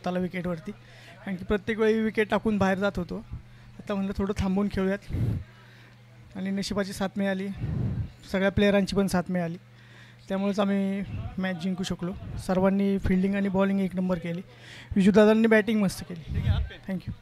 स्वतःला विकेटवरती, कारण की प्रत्येक वेळी विकेट टाकून बाहेर जात होतो. आता म्हणलं थोडं थांबून खेळूयात आणि नशिबाची साथ मिळाली, सगळ्या प्लेयरांची पण साथ मिळाली, त्यामुळेच आम्ही मॅच जिंकू शकलो. सर्वांनी फिल्डिंग आणि बॉलिंग एक नंबर केली. विजूदादांनी बॅटिंग मस्त केली. थँक्यू.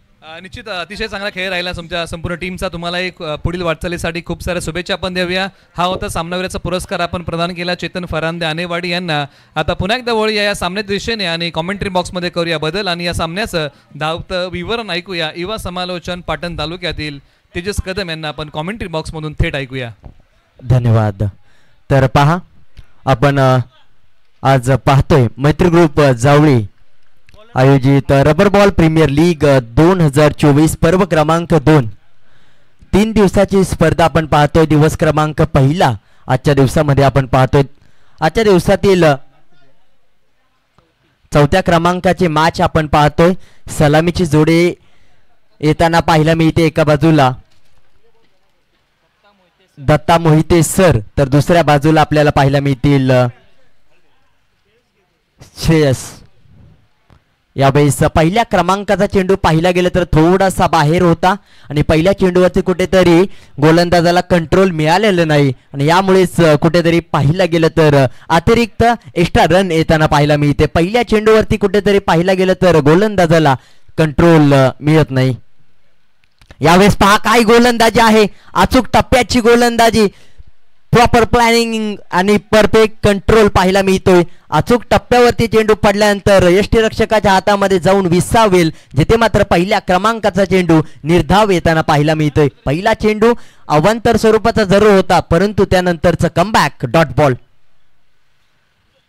निश्चित अतिशय चांगला खेळ राहिला तुमच्या संपूर्ण टीमचा. तुम्हाला एक पुढील वाटचालीसाठी खूप साऱ्या शुभेच्छा आपण देऊया. हा होता सामनावीराचा पुरस्कार आपण प्रदान केला चेतन फरांदे आनेवाडी यांना. आता पुन्हा एकदा वळूया या सामन्याच्या दिशेने आणि कॉमेंट्री बॉक्समध्ये करूया बदल आणि या सामन्याचं धावतं विवरण ऐकूया. युवा समालोचन पाटण तालुक्यातील तेजस कदम यांना आपण कॉमेंट्री बॉक्समधून थेट ऐकूया. धन्यवाद. तर पहा, आपण आज पाहतोय मैत्री ग्रुप जावळी आयोजित रबर बॉल प्रीमियर लीग 2024 पर्व क्रमांक 2 3 दिवसाची स्पर्धा आपण पाहतोय. दिवस क्रमांक पहिला आजच्या दिवसामध्ये आपण पाहतोय. आजच्या दिवसातील 4थ्या क्रमांकाचे मॅच आपण पाहतोय. सलामीची जोडी येताना पाहायला मिळते. एका बाजूला दत्ता मोहिते सर, तर दुसऱ्या बाजूला आपल्याला पाहायला मिळतील श्रेयस. यावेळेस पहिल्या क्रमांकाचा चेंडू पाहिला गेला तर थोडासा बाहेर होता आणि पहिल्या चेंडूवरती कुठेतरी गोलंदाजाला कंट्रोल मिळालेलं नाही आणि यामुळेच कुठेतरी पाहिला गेलं तर अतिरिक्त एक्स्ट्रा रन येताना पाहायला मिळते. पहिल्या चेंडूवरती कुठेतरी पाहिला गेलं तर गोलंदाजाला कंट्रोल मिळत नाही. यावेळेस पहा काय गोलंदाजी आहे, अचूक टप्प्याची गोलंदाजी, प्रॉपर प्लॅनिंग आणि परफेक्ट कंट्रोल पाहायला मिळतोय. अचूक टप्प्यावरती चेंडू पडल्यानंतर यष्टीरक्षकाच्या हातामध्ये जाऊन विसावेल, जिथे मात्र पहिल्या क्रमांकाचा चेंडू निर्धाव येताना पाहायला मिळतोय. पहिला चेंडू अवांतर स्वरूपाचा जरूर होता, परंतु त्यानंतरचं कमबॅक डॉट बॉल.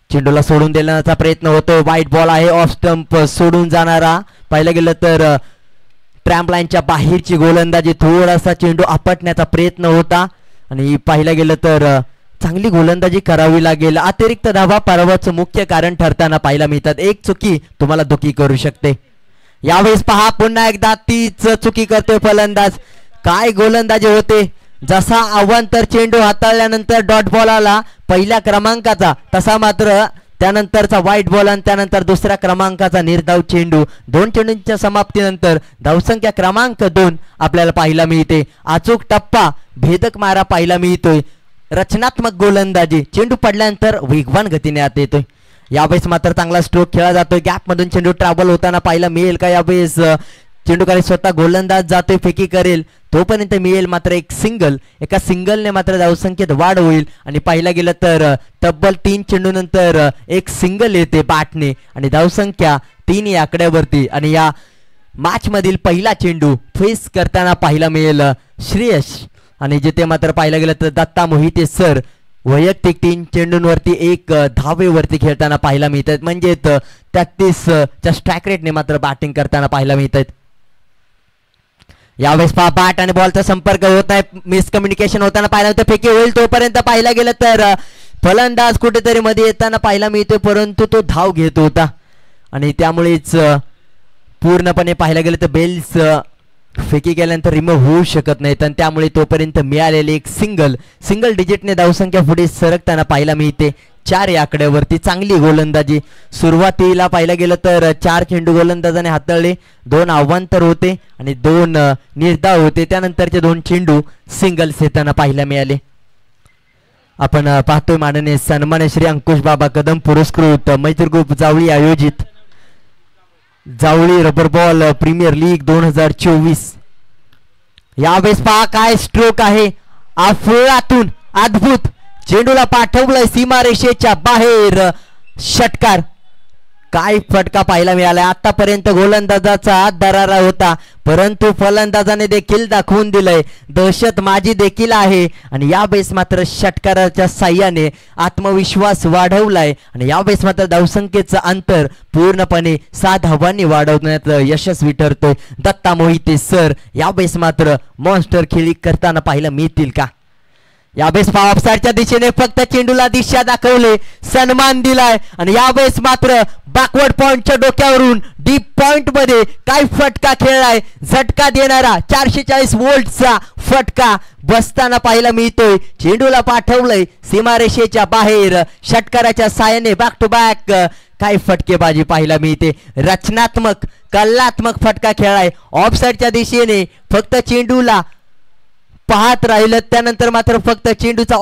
चेंडूला सोडून देण्याचा प्रयत्न होतोय. वाईट बॉल आहे, ऑफ स्टंप सोडून जाणारा. पाहिलं गेलं तर ट्रॅम्प लाईनच्या बाहेरची गोलंदाजी, थोडासा चेंडू आपटण्याचा प्रयत्न होता आणि पाहिलं गेलं तर चांगली गोलंदाजी करावी लागेल. अतिरिक्त धावा पराभवाचं मुख्य कारण ठरताना पाहायला मिळतात. एक चुकी तुम्हाला दुखी करू शकते. यावेळेस पहा पुन्हा एकदा तीच चुकी करतोय फलंदाज. काय गोलंदाजी होते, जसा अवांतर चेंडू हाताळल्यानंतर डॉट बॉल आला पहिल्या क्रमांकाचा, तसा मात्र त्यानंतरचा वाईट बॉल आणि त्यानंतर दुसऱ्या क्रमांकाचा निर्धाव चेंडू. 2 चेंडूंच्या समाप्तीनंतर धावसंख्या क्रमांक 2 आपल्याला पाहायला मिळते. अचूक टप्पा, भेदक मारा पाहायला मिळतोय. रचनात्मक गोलंदाजी, चेंडू पडल्यानंतर वेगवान गतीने आत येतोय. यावेळेस मात्र चांगला स्ट्रोक खेळला जातोय. गॅप मधून चेंडू ट्रॅव्हल होताना पाहायला मिळेल का? यावेळेस चेंडूकडे स्वतः गोलंदाज जातोय, फेकी करेल तोपर्यंत मिळेल मात्र एक सिंगल. एका सिंगलने मात्र धावसंख्येत वाढ होईल आणि पाहिला गेलं तर तब्बल 3 चेंडूनंतर एक सिंगल येते बॅटने आणि धावसंख्या 3 या आकड्यावरती. आणि या मॅच मधील पहिला चेंडू फेस करताना पाहायला मिळेल श्रेयस आणि जिथे मात्र पाहायला गेलं तर दत्ता मोहिते सर वैयक्तिक 3 चेंडूंवरती 1 धावेवरती खेळताना पाहायला मिळतात. म्हणजे 33च्या स्ट्राईक रेटने मात्र बॅटिंग करताना पाहायला मिळतात. यावेळेस पहा बॅट आणि बॉलचा संपर्क होत नाही, मिसकम्युनिकेशन होताना पाहायला मिळतं. फेकी होईल तोपर्यंत पाहायला गेलं तर फलंदाज कुठेतरी मध्ये येताना पाहायला मिळतोय, परंतु तो धाव घेत होता आणि त्यामुळेच पूर्णपणे पाहायला गेलं तर बेल्स फेकी केल्यानंतर रिमूव्ह होऊ शकत नाहीत आणि त्यामुळे तोपर्यंत मिळालेले एक सिंगल डिजिटने धावसंख्या पुढे सरकताना पाहायला मिळते. 4 या आकड्यावरती चांगली गोलंदाजी. सुरुवातीला पाहायला गेलं तर 4 चेंडू गोलंदाजाने हाताळले, 2 अवांतर होते आणि 2 निर्धाव होते. त्यानंतरचे 2 चेंडू सिंगल्स येताना पाहायला मिळाले. आपण पाहतोय माननीय सन्मान्य श्री अंकुश बाबा कदम पुरस्कृत मैत्री ग्रुप जावळी आयोजित Javali rubber ball premier league 2024. यावेळेस पहा काय स्ट्रोक आहे, अफलातून अद्भुत. चेंडूला पाठवलंय सीमारेषेच्या बाहेर, षटकार. काय फटका पाहायला मिळाला. आतापर्यंत गोलंदाजाचा दरारा होता, परंतु फलंदाजाने देखील दाखवून दिलंय दहशत माझी देखील आहे आणि यावेळेस मात्र षटकाराच्या साह्याने आत्मविश्वास वाढवलाय आणि यावेळेस मात्र धावसंख्येचं अंतर पूर्णपणे 7 धावांनी वाढवण्यात यशस्वी ठरतोय. दत्ता मोहिते सर यावेळेस मात्र मॉन्स्टर खेळी करताना पाहायला मिळतील का? यावेळेस ऑफसाईडच्या दिशेने फक्त चेंडूला दिशा दाखवले, सन्मान दिलाय आणि यावेळेस मात्र बॅकवर्ड पॉइंटच्या डोक्यावरून डीप पॉइंट मध्ये काय फटका खेळलाय, झटका देणारा 440 वोल्टचा फटका बसताना पाहायला मिळतोय. चेंडूला पाठवलंय सीमारेषेच्या बाहेर, षटकाराच्या साहाय्याने बॅक टू बॅक काय फटकेबाजी पाहायला मिळते. रचनात्मक कलात्मक फटका खेळलाय ऑफसाईडच्या दिशेने, फक्त चेंडूला पाहत राहिलं, त्यानंतर मात्र फक्त चेंडूचा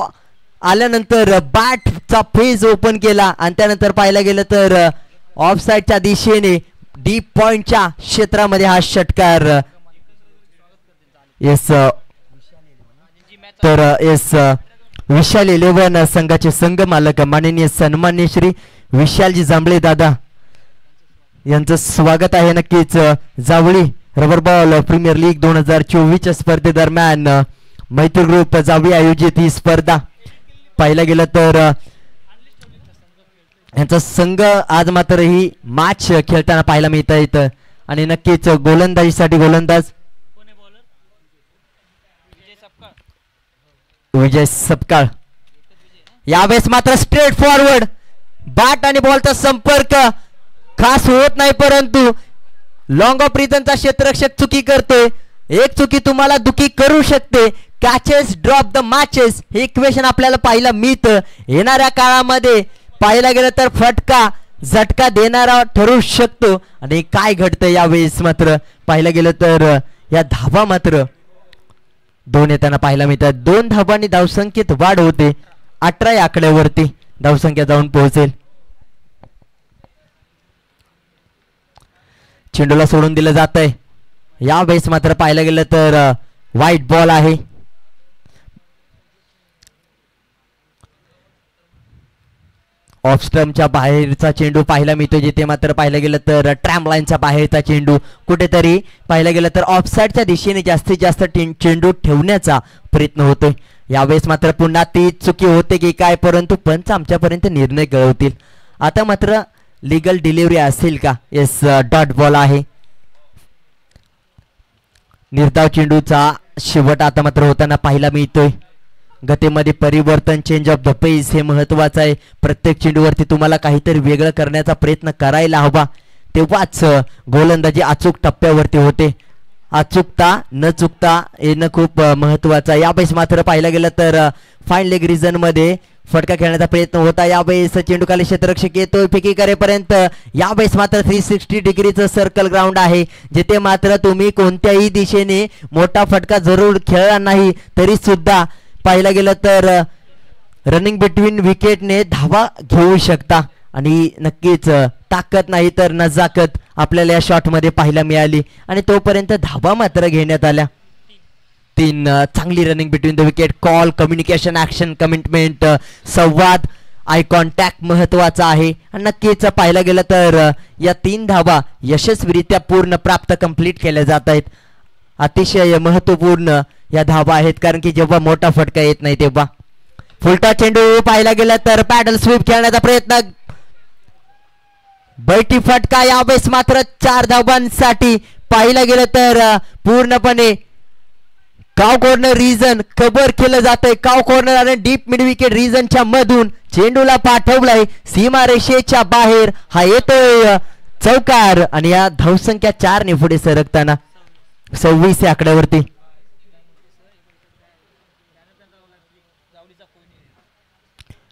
आल्यानंतर बॅटचा फेज ओपन केला आणि त्यानंतर पाहायला गेलं तर ऑफसाईडच्या दिशेने डीप पॉइंटच्या क्षेत्रामध्ये हा षटकार. येस तर येस विशाल 11 संघाचे संघ मालक माननीय सन्मान्य श्री विशालजी जांभळे दादा यांचं स्वागत आहे. नक्कीच Javali rubber ball premier league 2024 स्पर्धेदरम्यान मैत्री ग्रुप जावळी आयोजित ही स्पर्धा पाहिलं गेलं तर यांचा संघ आज मात्र ही मॅच खेळताना पाहायला मिळत आहेत. आणि नक्कीच गोलंदाजीसाठी गोलंदाज विजय सपकाळ. यावेळेस मात्र स्ट्रेट फॉरवर्ड बॅट आणि बॉलचा संपर्क खास होत नाही, परंतु लॉंग ऑफ रिजनचा क्षेत्ररक्षक चुकी करतोय. एक चुकी तुम्हाला दुखी करू शकते. कॅचेस ड्रॉप द मॅचेस हे इक्वेशन आपल्याला पाहायला मिळतं. येणाऱ्या काळामध्ये पाहायला गेलं तर फटका झटका देणारा ठरू शकतो. आणि काय घडतं यावेळेस मात्र पाहायला गेलं तर या धावा मात्र 2 येताना पाहायला मिळतात. 2 धाबांनी धावसंख्येत वाढ होते. 18 या आकड्यावरती धावसंख्या जाऊन पोहोचेल. चेंडूला सोडून दिलं जात आहे. यावेळेस मात्र पाहायला गेलं तर व्हाईट बॉल आहे. ऑफ स्टंपच्या बाहेरचा चेंडू पाहायला मिळतो, जिथे मात्र पाहायला गेलं तर ट्रॅम्प लाईनच्या बाहेरचा चेंडू कुठेतरी पाहायला गेलं तर ऑफसाईडच्या दिशेने जास्तीत जास्त चेंडू ठेवण्याचा प्रयत्न होतोय. यावेळेस मात्र पुन्हा ती चुकी होते की काय, परंतु पंच आमच्यापर्यंत निर्णय कळवतील. आता मात्र लीगल डिलिव्हरी असेल का. येस डॉट बॉल आहे. निर्धाव चेंडूचा शेवट आता मात्र होताना पाहायला मिळतोय. गतीमध्ये परिवर्तन, चेंज ऑफ द पेस हे महत्वाचं आहे. प्रत्येक चेंडूवरती तुम्हाला काहीतरी वेगळं करण्याचा प्रयत्न करायला हवा, तेव्हाच गोलंदाजी अचूक टप्प्यावरती होते. अचूकता न चुकता येणं खूप महत्वाचं आहे. यावेळेस मात्र पाहायला गेलं तर फाईन लेग रिजन मध्ये फटका खेळण्याचा प्रयत्न होता. यावेळेस चेंडू खाली क्षेत्ररक्षक येतोय फेकी करेपर्यंत. यावेळेस मात्र 360 डिग्रीचं सर्कल ग्राउंड आहे, जिथे मात्र तुम्ही कोणत्याही दिशेने मोठा फटका जरूर खेळला नाही तरी सुद्धा पाहायला गेलं तर रनिंग बिटवीन विकेटने धावा घेऊ शकता. आणि नक्कीच ताकद नाही तर नजाकत आपल्याला या शॉट मध्ये पाहायला मिळाली आणि तोपर्यंत धावा मात्र घेण्यात आल्या. 3 चांगली running between the wicket, call, communication, action, commitment, संवाद, आय कॉन्टॅक्ट महत्वाचा आहे. आणि नक्कीच पाहायला गेलं तर या 3 धावा यशस्वीरित्या पूर्ण प्राप्त कंप्लीट केल्या जात आहेत. अतिशय महत्वपूर्ण या धावा आहेत, कारण की जेव्हा मोठा फटका येत नाही तेव्हा. फुलटा चेंडू पाहायला गेलं तर पॅडल स्वीप खेळण्याचा प्रयत्न, बैठी फटका. यावेळेस मात्र 4 धावांसाठी पाहायला गेलं तर पूर्णपणे काव कॉर्नर रिजन कव्हर केलं जातंय. काव कॉर्नर आणि डीप मिड विकेट रिजनच्या मधून चेंडूला पाठवलाय सीमारेषेच्या बाहेर. हा येतोय चौकार आणि या धावसंख्या 4 ने पुढे सरकताना 26 या आकड्यावरती.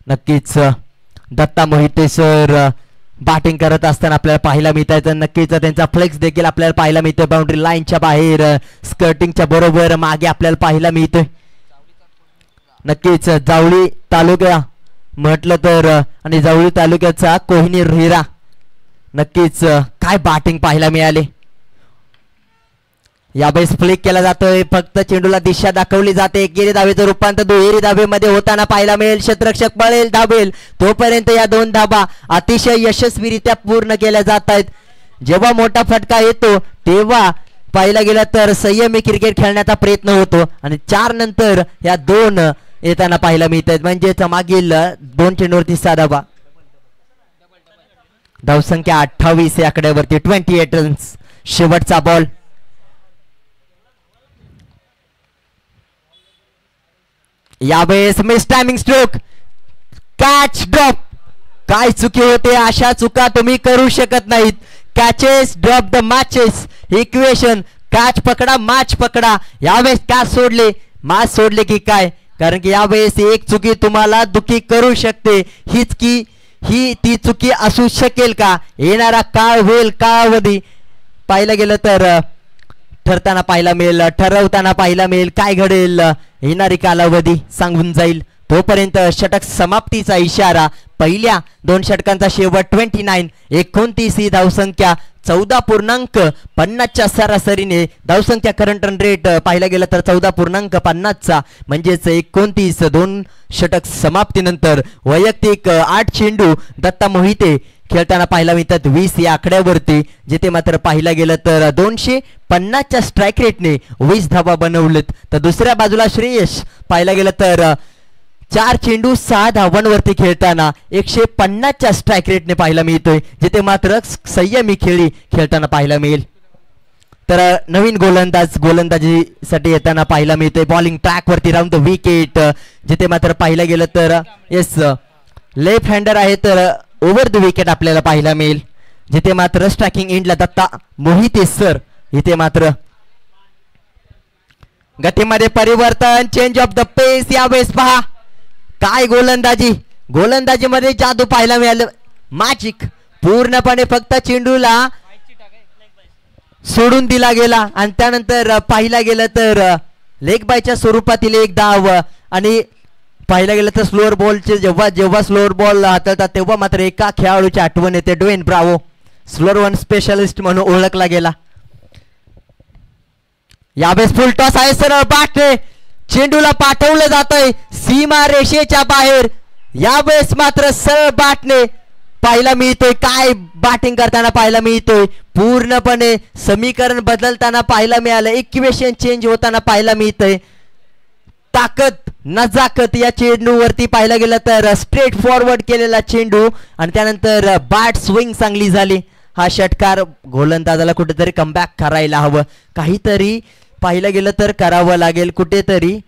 नक्कीच दत्ता मोहिते सर बॅटिंग करत असताना आपल्याला पाहायला मिळत आहे. नक्कीच त्यांचा फ्लेक्स देखील आपल्याला पाहायला मिळतोय. बाउंड्री लाईनच्या बाहेर स्कर्टिंगच्या बरोबर मागे आपल्याला पाहायला मिळतोय. नक्कीच जावळी तालुका म्हटलं तर आणि जावळी तालुक्याचा कोहिनूर हिरा, नक्कीच काय बॅटिंग पाहायला मिळाले. यावेळेस फ्लिक केला जातोय, फक्त चेंडूला दिशा दाखवली जाते. एकेरी धावेचं रूपांतर दुहेरी धावेमध्ये होताना पाहायला मिळेल. क्षेत्ररक्षक पळेल, धावेल, तोपर्यंत या 2 धावा अतिशय यशस्वीरित्या पूर्ण केल्या जात आहेत. जेव्हा मोठा फटका येतो तेव्हा पाहायला गेलं तर संयमी क्रिकेट खेळण्याचा प्रयत्न होतो आणि 4 नंतर या 2 येताना पाहायला मिळत आहेत. म्हणजेच मागील 2 चेंडूवरती 6 धावा. धावसंख्या 28 या आकड्यावरती. 28 रन्स. शेवटचा बॉल. यावेळेस miss timing stroke, catch drop. काय चुकी होते, अशा चुका तुम्ही करू शकत नाहीत. Catches drop the matches equation. Catch पकडा मॅच पकडा. यावेळेस कॅच सोडले मॅच सोडले की काय, कारण की यावेळेस एक चुकी तुम्हाला दुखी करू शकते. ही ती चुकी असू शकेल का, येणारा काळ होईल कालावधी पाहायला गेलं तर ठरताना पाहायला मिळेल, ठरवताना पाहायला मिळेल. काय घडेल येणारी कालावधी सांगून जाईल. तोपर्यंत षटक समाप्तीचा इशारा. पहिल्या 2 षटकांचा शेवट 29 ही धावसंख्या 14.50च्या सरासरीने. धावसंख्या करंट रन रेट पाहायला गेलं तर 14.50चा म्हणजेच 29. 2 षटक समाप्तीनंतर वैयक्तिक 8 चेंडू दत्ता मोहिते खेळताना पाहायला मिळतात 20 या आकड्यावरती, जिथे मात्र पाहायला गेलं तर 250च्या स्ट्राईक रेटने 20 धावा बनवलेत. तर दुसऱ्या बाजूला श्रेयस पाहायला गेलं तर 4 चेंडू 6 धावांवरती खेळताना 150च्या स्ट्राईक रेटने पाहायला मिळतोय, जिथे मात्र संयमी खेळी खेळताना पाहायला मिळेल. तर नवीन गोलंदाजीसाठी येताना पाहायला मिळतोय बॉलिंग ट्रॅक वरती राऊंड द विकेट, जिथे मात्र पाहायला गेलं तर येस लेफ्ट हँडर आहे तर ओव्हर द विकेट आपल्याला पाहायला मिळेल, जिथे मात्र स्ट्रायकिंग एंडला दत्ता मोहिते सर. इथे मात्र गतीमध्ये परिवर्तन, चेंज ऑफ द पेस. यावेळेस पहा काय गोलंदाजीमध्ये जादू पाहायला मिळालं. मॅजिक पूर्णपणे फक्त चेंडूला सोडून दिला गेला आणि त्यानंतर पाहिला गेलं तर लेग बायच्या स्वरूपातील एक धाव. आणि पाहिलं गेलं तर स्लोअर बॉलचे जेव्हा स्लोअर बॉल हाताळतात तेव्हा मात्र एका खेळाडूची आठवण येते, Dwayne Bravo. Slower one specialist म्हणून ओळखला गेला. यावेळेस फुल टॉस आहे, सरळ बॅटने चेंडूला पाठवलं जातंय सीमा रेषेच्या बाहेर. यावेळेस मात्र सरळ बॅटने पाहायला मिळतोय. काय बॅटिंग करताना पाहायला मिळतोय, पूर्णपणे समीकरण बदलताना पाहायला मिळालं, इक्वेशन चेंज होताना पाहायला मिळतंय. ताकद नजाकत या चेंडूवरती पाहायला गेलं तर स्ट्रेट फॉरवर्ड केलेला चेंडू आणि त्यानंतर बॅट स्विंग चांगली झाली. हा षटकार गोलंदाजाला कुठेतरी कमबॅक करायला हवं, काहीतरी पाहिलं गेलं तर करावं लागेल कुठेतरी.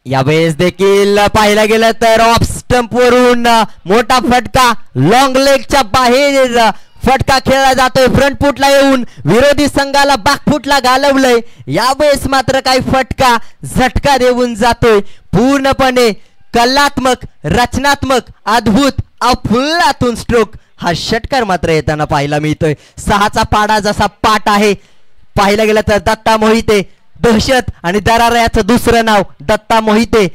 यावेळेस देखील पाहायला गेलं तर ऑफ स्टंप वरून मोठा फटका, लॉंग लेगच्या बाहेर फटका खेळला जातोय. फ्रंट फुटला येऊन विरोधी संघाला बॅक फुटला घालवलंय. यावेळेस मात्र काही फटका झटका देऊन जातोय. पूर्णपणे कलात्मक, रचनात्मक, अद्भुत, अफुल्लातून स्ट्रोक हा षटकार मात्र येताना पाहायला मिळतोय. 6चा पाडा जसा पाठ आहे पाहायला गेलं तर दत्ता मोहिते, दहशत आणि दरारा याचं दुसरं नाव दत्ता मोहिते.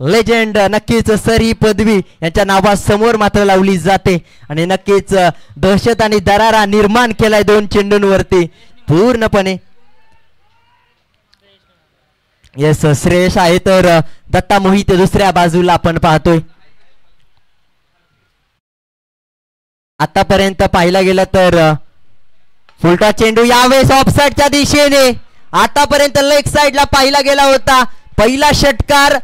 लेजेंड नक्कीच सर ही पदवी यांच्या नावासमोर मात्र लावली जाते आणि नक्कीच दहशत आणि दरारा निर्माण केलाय 2 चेंडूंवरती पूर्णपणे. येस श्रेयस आहे तर दत्ता मोहिते दुसऱ्या बाजूला आपण पाहतोय. आतापर्यंत पाहायला गेलं तर फुलटा चेंडू यावेळेस ऑफसाईडच्या दिशेने. आतापर्यंत लेग साइडला पाहिला गेला होता. पहिला षटकार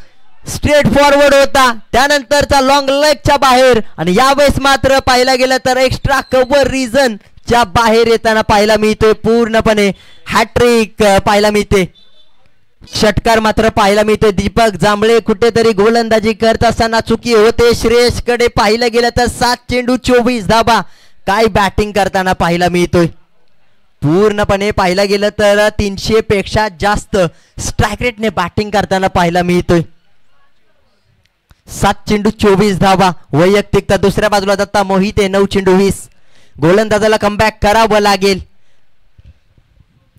स्ट्रेट फॉरवर्ड होता, त्यानंतरचा लॉंग लेगच्या बाहेर आणि यावेळेस मात्र पाहिला गेलं तर एक्स्ट्रा कव्हर रिजन च्या बाहेर येताना पाहायला मिळतोय. पूर्णपणे हॅट्रिक पाहायला मिळते. षटकार मात्र पाहायला मिळते. दीपक जांभळे कुठेतरी गोलंदाजी करत असताना चुकी होते. श्रेयस कडे पाहिलं गेलं तर 7 चेंडू 24 धाबा. काय बॅटिंग करताना पाहायला मिळतोय. पूर्णपणे पाहायला गेलं तर 300 पेक्षा जास्त स्ट्राईक रेटने बॅटिंग करताना पाहायला मिळतोय. 7 चेंडू 24 धावा वैयक्तिक. तर दुसऱ्या बाजूला दत्ता मोहिते 9 चेंडू 20. गोलंदाजाला कमबॅक करावं लागेल.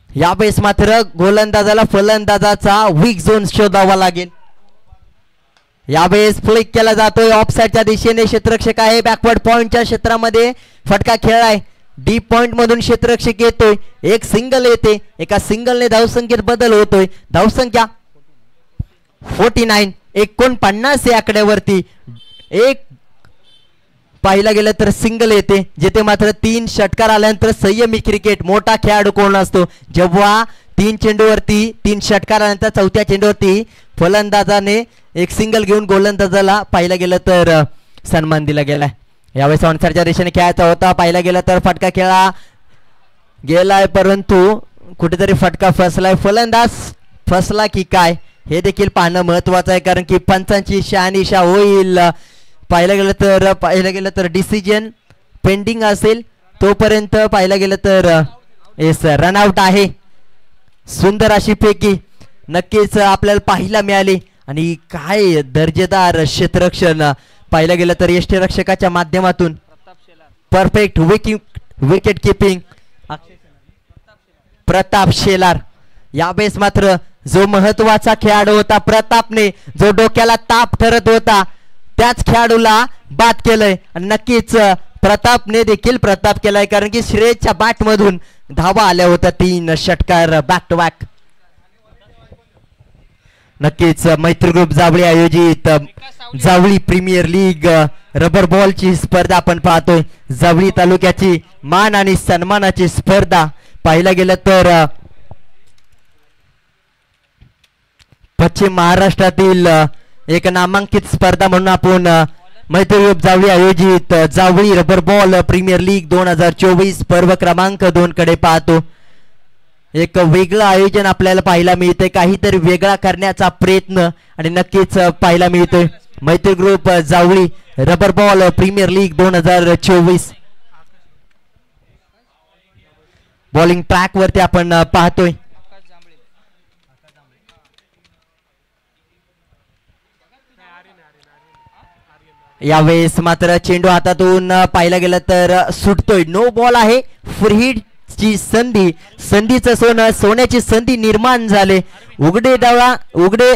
यावेळेस मात्र गोलंदाजाला फलंदाजाचा वीक झोन शोधावा लागेल. यावेळेस फ्लिक केला जातोय ऑफसाईडच्या दिशेने. क्षेत्ररक्षक आहे बॅकवर्ड पॉइंटच्या क्षेत्रामध्ये फटका खेळाय. डीप पॉइंट मधून क्षेत्ररक्षक येतोय. एक सिंगल येते. एका सिंगलने धावसंख्येत बदल होतोय. धावसंख्या 49 या आकड्यावरती एक पाहिला गेलं तर सिंगल येते, जिथे मात्र 3 षटकार आल्यानंतर संयमी क्रिकेट. मोठा खेळाडू कोण असतो जेव्हा 3 चेंडूवरती 3 षटकार आल्यानंतर 4थ्या चेंडूवरती फलंदाजाने एक सिंगल घेऊन गोलंदाजाला पाहिलं गेलं तर सन्मान दिला गेलाय. यावेळेस ऑनसाईडच्या दिशेने खेळायचा होता. पाहिला गेला तर फटका खेळा गेलाय, परंतु कुठेतरी फटका फसलाय. फलंदाज फसला की काय हे देखील पाहणं महत्वाचं आहे, कारण की पंचांची शहानिशा होईल. पाहिलं गेलं तर डिसिजन पेंडिंग असेल तोपर्यंत पाहिलं गेलं तर येस रनआउट आहे. सुंदर अशी फेकी नक्कीच आपल्याला पाहायला मिळाली आणि काय दर्जेदार क्षेत्ररक्षण पाहिलं गेलं तर यष्टीरक्षकाच्या माध्यमातून perfect wicket keeping Pratap Shelar. यावेळेस मात्र जो महत्वाचा खेळाडू होता प्रतापने, जो डोक्याला ताप ठरत होता, त्याच खेळाडूला बाद केलंय आणि नक्कीच प्रतापने देखील प्रताप केलाय, कारण की श्रेयसच्या बॅट मधून धावा आल्या होत्या 3 षटकार बॅक टू बॅक. नक्कीच मैत्री ग्रुप जावळी आयोजित जावळी प्रीमियर लीग रबर बॉलची स्पर्धा आपण पाहतोय. जावळी तालुक्याची मान आणि सन्मानाची स्पर्धा पाहिलं गेलं तर पश्चिम महाराष्ट्रातील एक नामांकित स्पर्धा म्हणून आपण मैत्री ग्रुप जावळी आयोजित Javali rubber ball premier league 2024 पर्व क्रमांक 2 कडे पाहतो. एक वेगळं आयोजन आपल्याला पाहायला मिळते, काहीतरी वेगळा करण्याचा प्रयत्न आणि नक्कीच पाहायला मिळतोय. Maitri group Javali rubber ball premier league 2024 bowling track वरती आपण पाहतोय. यावेळेस मात्र चेंडू हातातून पाहायला गेलं तर सुटतोय. नो बॉल आहे. फ्री हिट ची संधीचं सोन्याची संधी निर्माण झाले. उघडे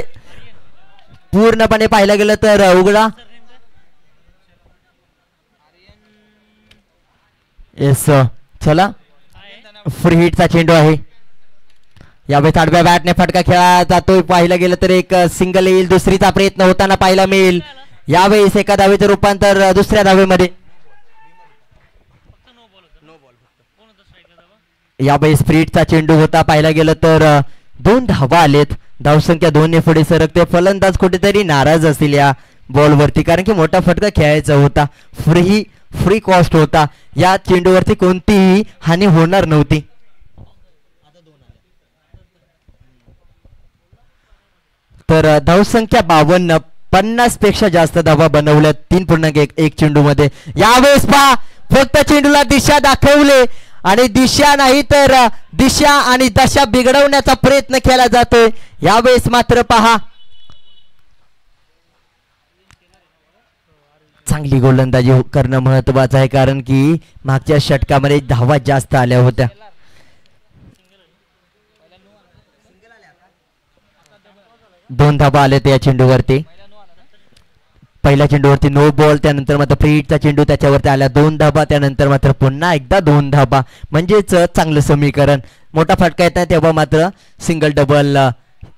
पूर्णपणे पाहायला गेलं तर उघडा. येस चला फ्री हिटचा चेंडू आहे. यावेळेस आडव्या बॅटने फटका खेळला जातोय. पाहिलं गेलं तर एक सिंगल येईल. दुसरीचा प्रयत्न होताना पाहायला मिळेल. यावेळेस एका धावेचं रूपांतर दुसऱ्या धावेमध्ये. यावेळेस फ्रीटचा चेंडू होता. पाहायला गेलं तर 2 धावा आलेत. धावसंख्या 2 ने पुढे सरकते. फलंदाज कुठेतरी नाराज असतील या बॉलवरती, कारण की मोठा फटका खेळायचा होता. फ्री कॉस्ट होता. या चेंडूवरती कोणतीही हानी होणार नव्हती. तर धावसंख्या 52, 50 पेक्षा जास्त धावा बनवल्या 3.1 चेंडू मध्ये. यावेळेस पहा फक्त चेंडूला दिशा दाखवले आणि दिशा नाही तर दिशा आणि दशा बिघडवण्याचा प्रयत्न केला जातोय. यावेळेस मात्र पहा चांगली गोलंदाजी करणं महत्वाचं आहे, कारण की मागच्या षटकामध्ये धावा जास्त आल्या होत्या. दोन धावा आले त्या चेंडूवरती. पहिल्या चेंडूवरती नो बॉल, त्यानंतर मात्र फ्री हिटचा चेंडू त्याच्यावरती आला 2 धाबा, त्यानंतर मात्र पुन्हा एकदा 2 धाबा, म्हणजेच चांगलं समीकरण. मोठा फटका येत नाही तेव्हा मात्र सिंगल डबल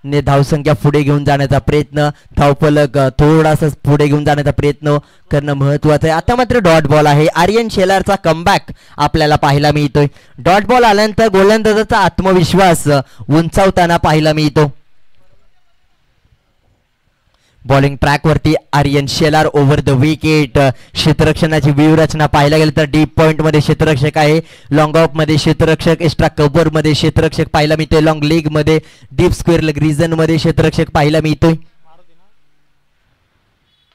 ने धावसंख्या पुढे घेऊन जाण्याचा प्रयत्न, धावफलक थोडासा पुढे घेऊन जाण्याचा प्रयत्न करणं महत्वाचं आहे. आता मात्र डॉट बॉल आहे. आर्यन शेलारचा कमबॅक आपल्याला पाहायला मिळतोय. डॉट बॉल आल्यानंतर गोलंदाजाचा आत्मविश्वास उंचावताना पाहायला मिळतो. बॉलिंग ट्रॅक वरती Aryan Shelar over the wicket. क्षेत्ररक्षणाची व्यूहरचना पाहायला गेलं तर डीप पॉइंट मध्ये क्षेत्ररक्षक आहे, लॉंग ऑफ मध्ये क्षेत्ररक्षक, एक्स्ट्रा कव्हर मध्ये क्षेत्ररक्षक पाहायला मिळतोय, लॉंग लेग मध्ये, डीप स्क्वेअर लेग रिजन मध्ये क्षेत्ररक्षक पाहायला मिळतोय.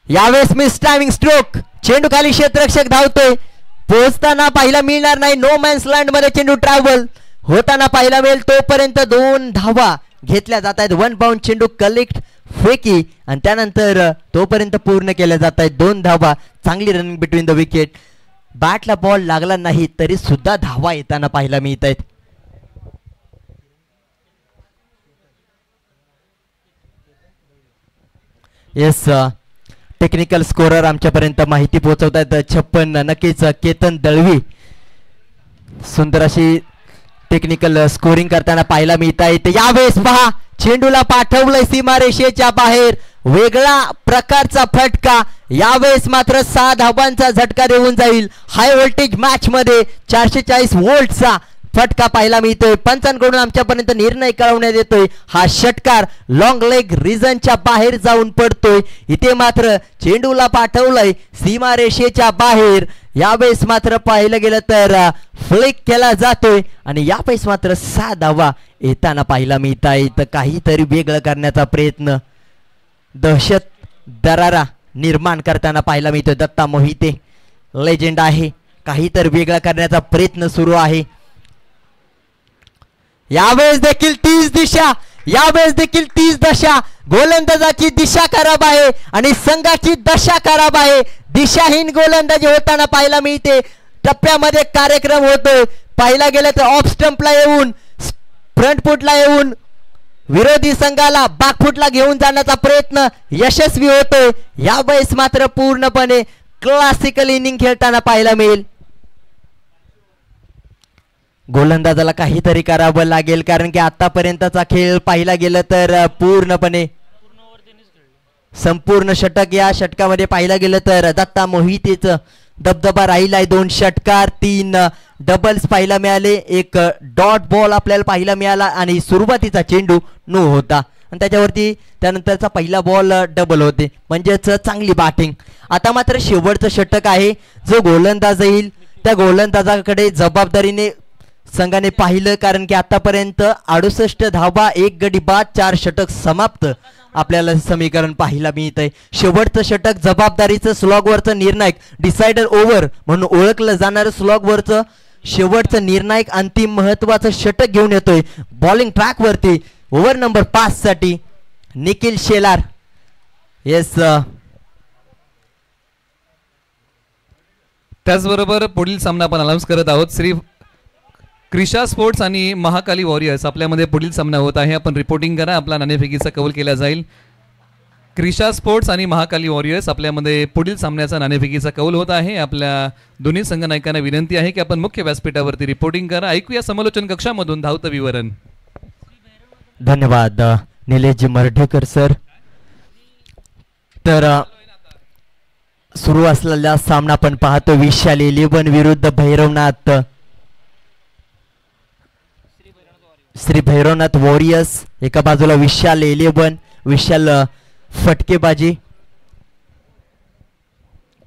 यावेळेस मिस टायमिंग स्ट्रोक, चेंडू खाली क्षेत्ररक्षक धावतोय, पोहोचताना पाहायला मिळणार नाही. नो मॅन्स लँड मध्ये चेंडू ट्रॅव्हल होताना पाहायला मिळेल. तोपर्यंत 2 धावा घेतल्या जात आहेत. 1 बाउंड चेंडू कलेक्ट फेकी आणि त्यानंतर तोपर्यंत पूर्ण केल्या जात आहेत 2 धावा. चांगली रनिंग बिटवीन द विकेट. बॅटला बॉल लागला नाही तरी सुद्धा धावा येताना पाहायला मिळत आहेत. येस टेक्निकल स्कोरर आमच्यापर्यंत माहिती पोहोचवत आहेत. 56 नक्कीच केतन दळवी सुंदर अशी टेक्निकल स्कोरिंग करताना पाहायला मिळत आहे. यावेळेस पहा चेंडूला पाठवलंय सीमारेषेच्या बाहेर, वेगळा प्रकारचा फटका. यावेळेस मात्र 6 धावांचा झटका देऊन जाईल. हाय व्होल्टेज मॅच मध्ये 440 व्होल्टचा फटका पाहायला मिळतोय. पंचांकडून आमच्यापर्यंत निर्णय कळवण्यात येतोय. हा षटकार लॉंग लेग रिजनच्या बाहेर जाऊन पडतोय. इथे मात्र चेंडूला पाठवलंय सीमारेषेच्या बाहेर. यावेळेस मात्र पाहिलं गेलं तर फ्लिक केला जातोय आणि यावेळेस मात्र 6 धावा येताना पाहायला मिळत आहे. तर काहीतरी वेगळं करण्याचा प्रयत्न, दहशत दरारा निर्माण करताना पाहायला मिळतोय. दत्ता मोहिते लेजेंड आहे, काहीतरी वेगळा करण्याचा प्रयत्न सुरू आहे. यावेळेस देखील 30 दिशा, यावेळेस देखील 30 दशा. गोलंदाजाची दिशा खराब आहे आणि संघाची दशा खराब आहे. दिशाहीन गोलंदाजी होताना पाहायला मिळते. टप्प्यामध्ये कार्यक्रम होतोय. पाहिला गेलं तर ऑफ स्टंपला येऊन, फ्रंट फुटला येऊन विरोधी संघाला बॅकफुटला घेऊन जाण्याचा प्रयत्न यशस्वी होतोय. यावेळेस मात्र पूर्णपणे क्लासिकल इनिंग खेळताना पाहायला मिळेल. गोलंदाजाला काहीतरी करावं लागेल, कारण की आतापर्यंतचा खेळ पाहिला गेलं तर पूर्णपणे संपूर्ण षटक. या षटकामध्ये पाहिलं गेलं तर दत्ता मोहितेचं दबदबा राहिलाय. 2 षटकार, 3 डबल्स पाहायला मिळाले, 1 डॉट बॉल आपल्याला पाहायला मिळाला आणि सुरुवातीचा चेंडू नो होता आणि त्याच्यावरती त्यानंतरचा पहिला बॉल डबल होते, म्हणजेच चांगली बॅटिंग. आता मात्र शेवटचं षटक आहे. जो गोलंदाज येईल त्या गोलंदाजाकडे जबाबदारीने संघाने पाहिलं, कारण की आतापर्यंत 68 धावा, 1 गडी बाद, 4 षटक समाप्त आपल्याला समीकरण पाहायला मिळत आहे. शेवटचं षटक जबाबदारीचं, स्लॉगवरचं निर्णायक, डिसायडर ओव्हर म्हणून ओळखलं जाणारं स्लॉगवरचं शेवटचं निर्णायक अंतिम महत्वाचं षटक घेऊन येतोय. बॉलिंग ट्रॅक वरती ओव्हर नंबर 5 साठी निखिल शेलार. येस, त्याचबरोबर पुढील सामना आपण अनाउन्स करत आहोत. श्री क्रिशा स्पोर्ट्स आणि महाकाली वॉरियर्स आपल्यामध्ये पुढील सामना होत आहे. आपण रिपोर्टिंग करा, आपला नाणेफेकीचा कौल केला जाईल. क्रिशा स्पोर्ट्स आणि महाकाली वॉरियर्स आपल्यामध्ये पुढील सामन्याचा नाणेफेकीचा कौल होत आहे. आपल्या दोन्ही संघनायकांना विनंती आहे की आपण मुख्य व्यासपीठावरती रिपोर्टिंग करा. ऐकूया समालोचन कक्षामधून धावतं विवरण. धन्यवाद निलेशजी मर्ढेकर सर. तर सुरू असलेला सामना आपण पाहतो. विशाल 11 विरुद्ध भैरवनाथ, श्री भैरवनाथ वॉरियर्स. एका बाजूला विशाल 11, विशाल फटकेबाजी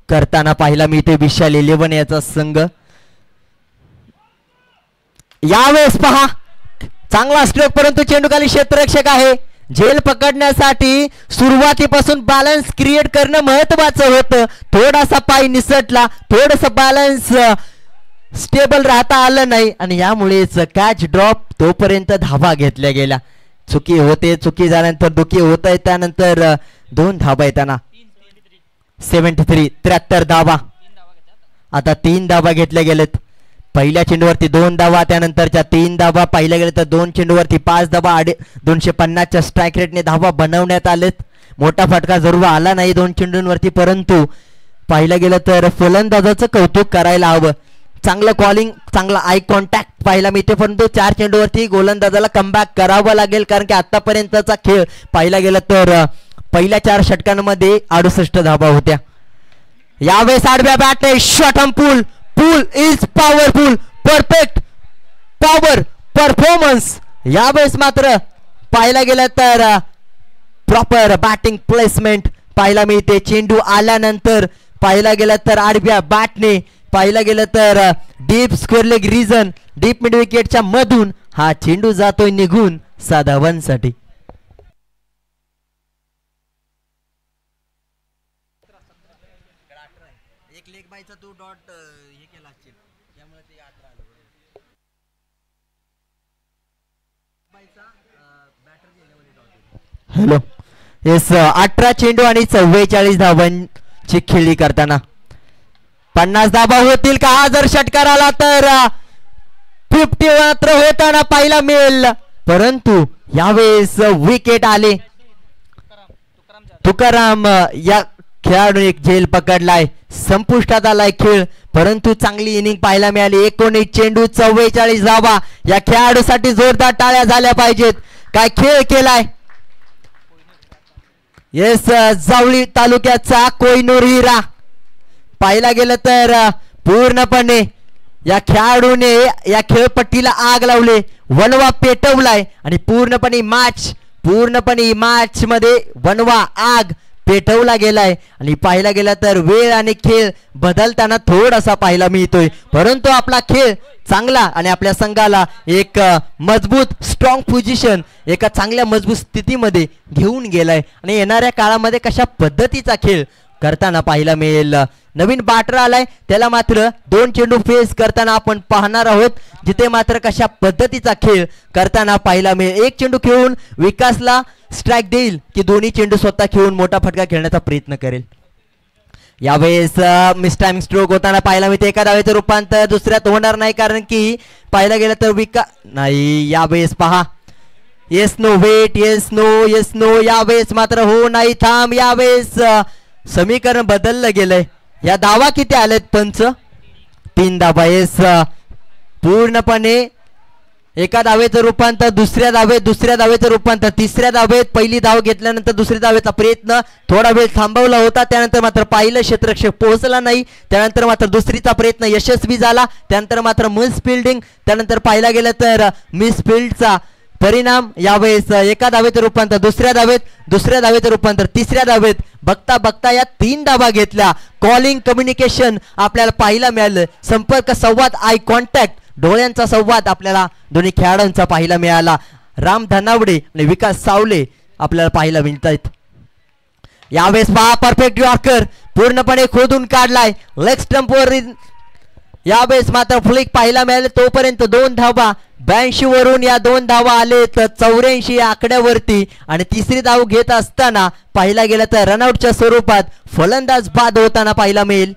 करताना पाहायला मिळते. विशाल 11 याचा संघ. यावेळेस पहा चांगला स्ट्रोक, परंतु चेंडूखाली क्षेत्ररक्षक आहे. झेल पकडण्यासाठी सुरुवातीपासून बॅलन्स क्रिएट करणं महत्वाचं होतं. थोडासा पाय निसटला, थोडंसं बॅलन्स स्टेबल राहता आलं नाही आणि यामुळेच कॅच ड्रॉप, तोपर्यंत धावा घेतल्या गेल्या. चुकी होते, चुकी झाल्यानंतर दुखी होत आहे. त्यानंतर 2 धावा येताना 73 धावा. आता 3 धावा घेतल्या गेलेत. पहिल्या चेंडूवरती 2 धावा, त्यानंतरच्या 3 धावा. पाहिल्या गेलं तर 2 चेंडूवरती 5 धावा. 250च्या स्ट्राईक रेटने धावा बनवण्यात आलेत. मोठा फटका जरूर आला नाही 2 चेंडूंवरती, परंतु पाहिलं गेलं तर फलंदाजाचं कौतुक करायला हवं. चांगलं कॉलिंग, चांगला आय कॉन्टॅक्ट पाहायला मिळते, परंतु 4 चेंडूवरती गोलंदाजाला कमबॅक करावं लागेल, कारण की आतापर्यंतचा खेळ पाहिला गेला तर पहिल्या 4 षटकांमध्ये 68 धावा होत्या. यावेळेस आडव्या बॅटने shot on pull. Pull is powerful, perfect power performance. यावेळेस मात्र पाहायला गेलं तर प्रॉपर बॅटिंग प्लेसमेंट पाहायला मिळते. चेंडू आल्यानंतर पाहायला गेलं तर आडव्या बॅटने, पाहायला गेलं तर deep square leg region, deep mid विकेटच्या मधून हा चेंडू जातोय निघून 6 धावांसाठी. हॅलो, येस, 18 चेंडू आणि 44 धावांची खेळी करताना 50 धावा होतील का? हा जर षटकार आला तर 50 मात्र होताना पाहायला मिळेल, परंतु यावेळेस विकेट आले. तुकाराम या खेळाडूने एक झेल पकडलाय, संपुष्टात आलाय खेळ, परंतु चांगली इनिंग पाहायला मिळाली. 19 चेंडू 44 धावा. या खेळाडूसाठी जोरदार टाळ्या झाल्या पाहिजेत. काय खेळ केलाय. येस, जावळी तालुक्याचा कोयनूर हिरा पाहायला गेलं तर पूर्णपणे या खेळाडूने या खेळपट्टीला आग लावले, वणवा पेटवलाय आणि पूर्णपणे मॅच मध्ये वणवा आग पेटवला गेलाय. आणि पाहायला गेला तर वेळ आणि खेळ बदलताना थोडासा पाहायला मिळतोय, परंतु आपला खेळ चांगला आणि आपल्या संघाला एक मजबूत स्ट्रॉंग पोझिशन, एका चांगल्या मजबूत स्थितीमध्ये घेऊन गेलाय. आणि येणाऱ्या काळामध्ये कशा पद्धतीचा खेळ करताना पाहायला मिळेल. नवीन बॅटर आलाय, त्याला मात्र 2 चेंडू फेस करताना आपण पाहणार आहोत, जिथे मात्र कशा पद्धतीचा खेळ करताना पाहायला मिळेल. 1 चेंडू खेळून विकासला स्ट्राईक देईल की दोन्ही चेंडू स्वतः खेळून मोठा फटका खेळण्याचा प्रयत्न करेल. यावेळेस मिसटाइमिंग स्ट्रोक होताना पाहायला मिळते. एका धावेचं रूपांतर दुसऱ्यात होणार नाही, कारण की पाहायला गेलं तर नाही. यावेळेस पहा, yes no wait, yes no. यावेळेस मात्र हो नाही थांब. यावेळेस समीकरण बदललं गेलंय. या धावा किती आलेत पंच? 3 धावा. येस पूर्णपणे एका धावेचं रूपांतर दुसऱ्या धावेचं रूपांतर तिसऱ्या धावेत. पहिली धाव घेतल्यानंतर दुसऱ्या धावेचा प्रयत्न थोडा वेळ थांबवला होता, त्यानंतर मात्र पाहिलं क्षेत्ररक्षक पोहोचला नाही, त्यानंतर मात्र दुसरीचा प्रयत्न यशस्वी झाला, त्यानंतर मात्र मिस फिल्डिंग, त्यानंतर पाहायला गेलं तर मिस फील्डचा परिणाम. यावेळेस एका धावेचं रूपांतर दुसऱ्या धावेचं रूपांतर तिसऱ्या धावेत. बघता या 3 धावा घेतल्या. कॉलिंग कम्युनिकेशन आपल्याला पाहायला मिळालं, संपर्क संवाद, आय कॉन्टॅक्ट, डोळ्यांचा संवाद आपल्याला दोन्ही खेळाडूंचा पाहायला मिळाला. राम धनावडे आणि विकास सावले आपल्याला पाहायला मिळतात. यावेळेस पहा, परफेक्ट यॉर्कर पूर्णपणे खोदून काढलाय लेग स्टंपवर. यावेळेस मात्र फ्लिक पाहायला मिळाले. तोपर्यंत 2 धावा 82 वरून या 2 धावा आले तर 84 या आकड्यावरती. आणि तिसरी धाव घेत असताना पाहायला गेलं तर रनआउटच्या स्वरूपात फलंदाज बाद होताना पाहायला मिळेल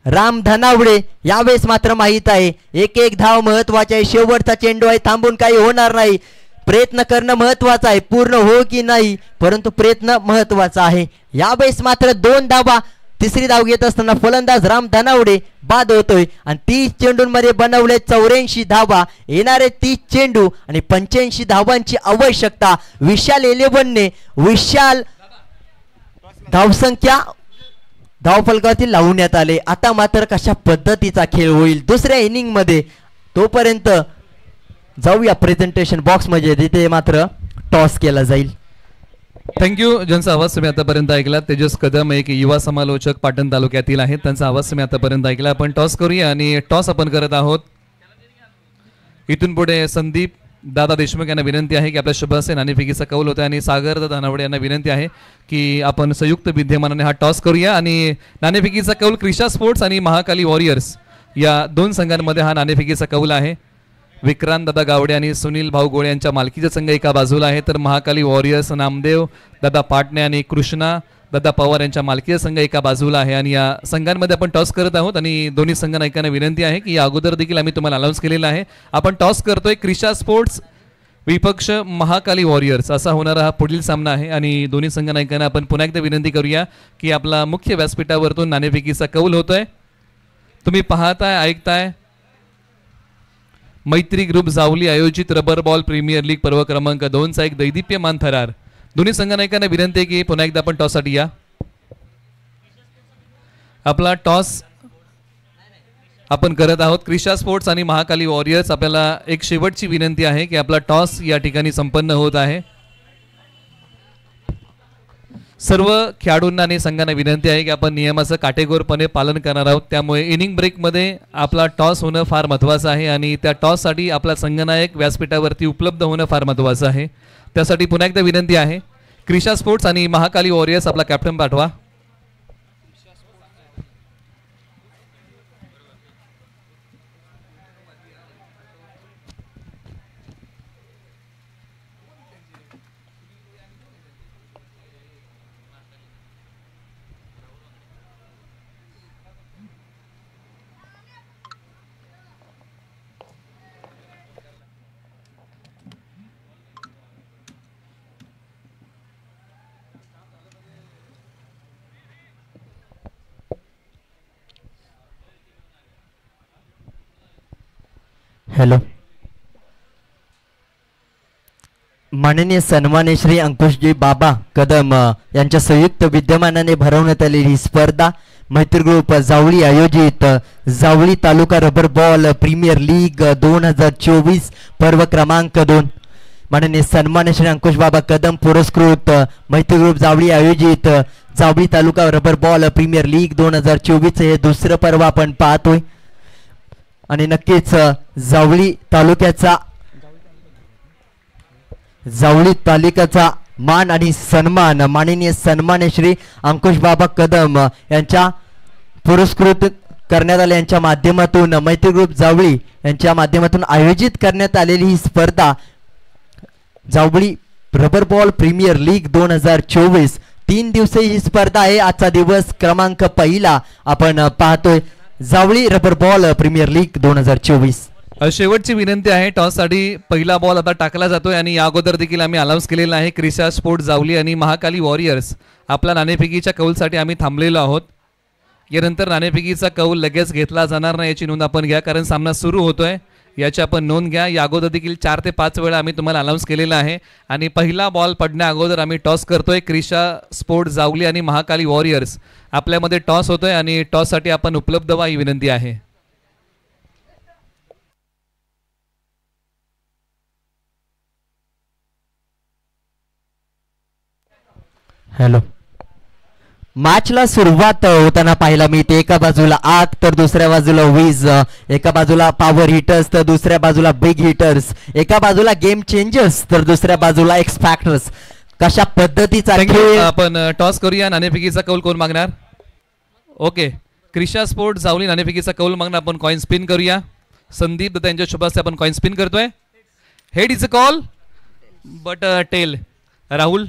राम धनावडे. यावेळेस मात्र माहित आहे 1 धाव महत्वाची आहे, शेवटचा चेंडू आहे, थांबून काही होणार नाही. प्रयत्न करणं महत्वाचं आहे, पूर्ण हो की नाही, परंतु प्रयत्न महत्वाचा आहे. यावेळेस मात्र 2 धावा. तिसरी धाव घेत असताना फलंदाज राम धनावडे बाद होतोय. आणि 30 चेंडूंमध्ये बनवले 84 धावा. येणारे 30 चेंडू आणि 85 धावांची आवश्यकता विशाल 11ने विशाल धावसंख्या धावफलकावरती लावण्यात आले. आता मात्र कशा पद्धतीचा खेळ होईल दुसऱ्या इनिंग मध्ये, तोपर्यंत जाऊया प्रेझेंटेशन बॉक्स मध्ये, तिथे मात्र टॉस केला जाईल. थँक्यू. ज्यांचा आवाज तुम्ही आतापर्यंत ऐकला, तेजस कदम एक युवा समालोचक पाटण तालुक्यातील आहेत, त्यांचा आवाज तुम्ही आतापर्यंत ऐकला. आपण टॉस करूया आणि टॉस आपण करत आहोत. इथून पुढे संदीप दादा देशमुख यांना विनंती आहे की आपल्या शुभ असे नाणेफेकीचा कौल होता, आणि सागर दादा धानावडे यांना विनंती आहे की आपण संयुक्त विद्यमानाने हा टॉस करूया. आणि नाणेफेकीचा कौल क्रिशा स्पोर्ट्स आणि महाकाली वॉरियर्स या 2 संघांमध्ये हा नाणेफेकीचा कौल आहे. विक्रांत दादा गावडे आणि सुनील भाऊ गोळे यांच्या मालकीचा संघ एका बाजूला आहे, तर महाकाली वॉरियर्स नामदेव दादा पाटणे आणि कृष्णा दादा पवार यांच्या मालकीचा संघ एका बाजूला आहे. आणि या संघांमध्ये आपण टॉस करत आहोत. आणि दोन्ही संघ नायकांना विनंती आहे की या अगोदर देखील आम्ही तुम्हाला अनाऊन्स केलेला आहे, आपण टॉस करतोय. क्रिशा स्पोर्ट्स विपक्ष महाकाली वॉरियर्स असा होणारा हा पुढील सामना आहे. आणि दोन्ही संघ नायकांना आपण पुन्हा एकदा विनंती करूया की आपला मुख्य व्यासपीठावरतून नाणेफेकीचा कौल होतोय. तुम्ही पाहताय ऐकताय मैत्री ग्रुप जावली आयोजित रबर बॉल प्रीमियर लीग पर्व क्रमांक 2चा एक दैदिप्यमान थरार. दोन्ही संघ नायकांना विनंती आहे की पुन्हा एकदा आपण टॉससाठी या. आपला टॉस आपण करत आहोत. क्रिशा स्पोर्ट्स आणि महाकाली वॉरियर्स, आपल्याला एक शेवटची विनंती आहे की आपला टॉस या ठिकाणी संपन्न होत आहे. सर्व खेळाडूंना आणि संघांना विनंती आहे की आपण नियमाचं काटेकोरपणे पालन करणार आहोत, त्यामुळे इनिंग ब्रेकमध्ये आपला टॉस होणं फार महत्त्वाचं आहे. आणि त्या टॉससाठी आपला संघनायक व्यासपीठावरती उपलब्ध होणं फार महत्त्वाचं आहे. त्यासाठी पुन्हा एकदा विनंती आहे, क्रिशा स्पोर्ट्स आणि महाकाली वॉरियर्स आपला कॅप्टन पाठवा. हॅलो. माननीय सन्मान्य श्री अंकुशजी बाबा कदम यांच्या संयुक्त विद्यमानाने भरवण्यात आलेली ही स्पर्धा मैत्री ग्रुप जावळी आयोजित जावळी तालुका रबर बॉल प्रीमियर लीग 2024 पर्व क्रमांक 2 माननीय सन्मान्य श्री अंकुश बाबा कदम पुरस्कृत मैत्री ग्रुप जावळी आयोजित जावळी तालुका रबर बॉल प्रीमियर लीग 2024 हे दुसरं पर्व आपण पाहतोय आणि नक्कीच जावळी तालुक्याचा मान आणि सन्मान माननीय सन्मान्य श्री अंकुश बाबा कदम यांच्या पुरस्कृत करण्यात आले यांच्या माध्यमातून मैत्री ग्रुप जावळी यांच्या माध्यमातून आयोजित करण्यात आलेली ही स्पर्धा Javali rubber ball premier league 2024 3 दिवसीय ही स्पर्धा आहे. आजचा दिवस क्रमांक पहिला आपण पाहतोय Javali rubber ball premier league 2024. शेवटची विनंती आहे, टॉससाठी पहिला बॉल आता टाकला जातोय आणि या अगोदर देखील आम्ही अनाऊन्स केलेला आहे क्रिशा स्पोर्ट जावली आणि महाकाली वॉरियर्स आपला नाणेफेकीच्या कौलसाठी आम्ही थांबलेलो आहोत. यानंतर नाणेफेकीचा कौल लगेच घेतला जाणार नाही याची नोंद आपण घ्या, कारण सामना सुरू होतोय याची आपण नोंद घ्या. या अगोदर देखील 4 ते 5 वेळा आम्ही तुम्हाला अनाऊन्स केलेला आहे आणि पहिला बॉल पडण्या अगोदर आम्ही टॉस करतोय. क्रिशा स्पोर्ट जावली आणि महाकाली वॉरियर्स आपल्यामध्ये टॉस होतोय आणि टॉससाठी आपण उपलब्ध व्हा ही विनंती आहे. हॅलो, मॅचला सुरुवात होताना पाहायला मिळते एका बाजूला आग तर दुसऱ्या बाजूला वीज, एका बाजूला पॉवर हिटर्स तर दुसऱ्या बाजूला बिग हिटर्स, एका बाजूला गेम चेंजर्स तर दुसऱ्या बाजूला एक्स फॅक्टर्स. कशा पद्धतीचा खेळ. आपण टॉस करूया. नाणेफेकीचा कौल कोण मागणार? ओके, क्रिशा स्पोर्ट जावली नाणेफेकीचा कौल मागणार. आपण कॉइन स्पिन करूया. संदीप दत्ता यांच्या शुभ हस्ते आपण कॉइन स्पिन करतोय. Head is a call but tail. Rahul,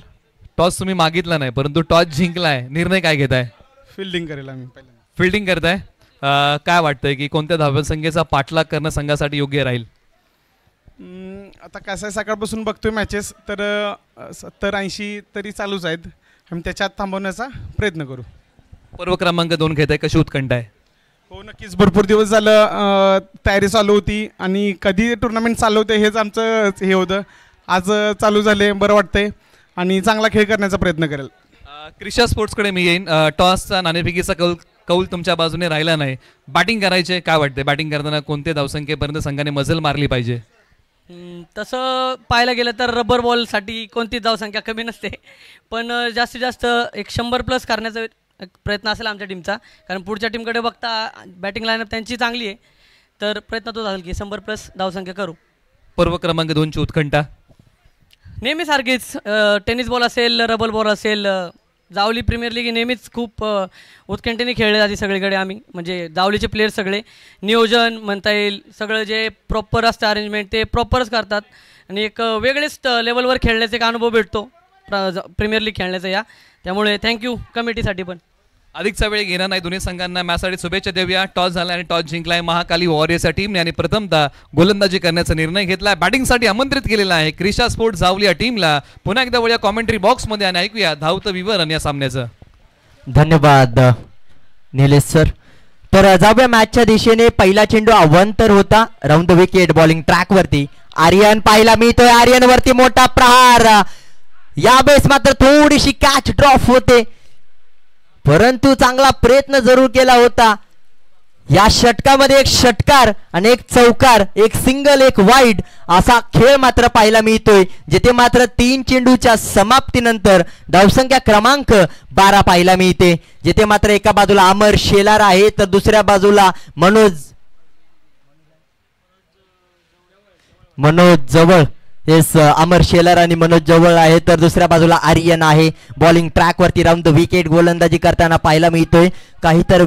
toss तुम्ही मागितला नाही परंतु टॉस जिंकलाय, निर्णय काय घेताय? फिल्डिंग करेल आम्ही. फिल्डिंग करताय. काय वाटतंय की कोणत्या धावसंख्येचा पाठलाग करणं संघासाठी योग्य राहील? आता कसं आहे, सकाळपासून बघतोय मॅचेस तर 70-80 तरी चालूच आहेत. आम्ही त्याच्यात थांबवण्याचा प्रयत्न करू. पर्व क्रमांक 2 घेताय, कशी उत्कंठ आहे? हो नक्कीच, भरपूर दिवस झालं तयारी चालू होती आणि कधी टुर्नामेंट चालू होते हेच आमचं हे होतं. आज चालू झाले, बरं वाटतंय आणि चांगला खेळ करण्याचा प्रयत्न करेल. क्रिशा स्पोर्ट्सकडे मी येईन. टॉसचा नाणेफेकीचा कौल तुमच्या बाजूने राहिला नाही. बॅटिंग करायचे, काय वाटते बॅटिंग करताना कोणत्या धावसंख्येपर्यंत संघाने मजल मारली पाहिजे? तसं पाहायला गेलं तर रबर बॉलसाठी कोणतीच धावसंख्या कमी नसते, पण जास्तीत जास्त एक 100+ करण्याचा एक प्रयत्न असेल आमच्या टीमचा, कारण पुढच्या टीमकडे बघता बॅटिंग लाईनअप त्यांची चांगली आहे, तर प्रयत्न तो असेल की 100+ धावसंख्या करू. पर्व क्रमांक 2ची उत्कंठा नेहमी सारखीच. टेनिस बॉल असेल, रबर बॉल असेल, जावली प्रीमियर लीग नेहमीच खूप उत्कंठेने खेळले जाते सगळीकडे. आम्ही म्हणजे जावलीचे प्लेयर सगळे नियोजन म्हणता येईल, सगळं जे प्रॉपर असतं अरेंजमेंट ते प्रॉपरच करतात आणि एक वेगळेच लेवलवर खेळण्याचा एक अनुभव भेटतो प्रीमियर लीग खेळण्याचा या. त्यामुळे थँक्यू कमिटीसाठी पण. अधिकचा वेळ घेणार नाही, दोन्ही संघांना मॅचसाठी शुभेच्छा देऊया. टॉस झाला आणि टॉस जिंकलाय महाकाली वॉरियर्सच्या टीमने आणि प्रथमतः गोलंदाजी करण्याचा निर्णय घेतला. बॅटिंगसाठी आमंत्रित केलेला आहे क्रिशा स्पोर्ट जावली या टीमला. पुन्हा एकदा वळूया कॉमेंट्री बॉक्समध्ये आणि ऐकूया धावतं विवरण या सामन्याचं. धन्यवाद निलेश सर. तर जाऊया मॅचच्या दिशेने. पहिला चेंडू अवंतर होता round the wicket. Bowling track वरती आर्यन पाहायला मिळतोय. आर्यन वरती मोठा प्रहार. या बेस मात्र थोडीशी कॅच ड्रॉप होते, परंतु चांगला प्रयत्न जरूर केला होता. या षटकामध्ये एक षटकार आणि एक चौकार, एक सिंगल एक वाईड असा खेळ मात्र पाहायला मिळतोय, जिथे मात्र 3 चेंडूच्या समाप्तीनंतर धावसंख्या क्रमांक 12 पाहायला मिळते, जिथे मात्र एका बाजूला अमर शेलार आहे तर दुसऱ्या बाजूला मनोज जवळ. येस, अमर शेलार आणि मनोज जवळ आहे तर दुसऱ्या बाजूला आर्यन आहे. बॉलिंग ट्रॅक वरती राऊंड द विकेट गोलंदाजी करताना पाहायला मिळतोय. काहीतरी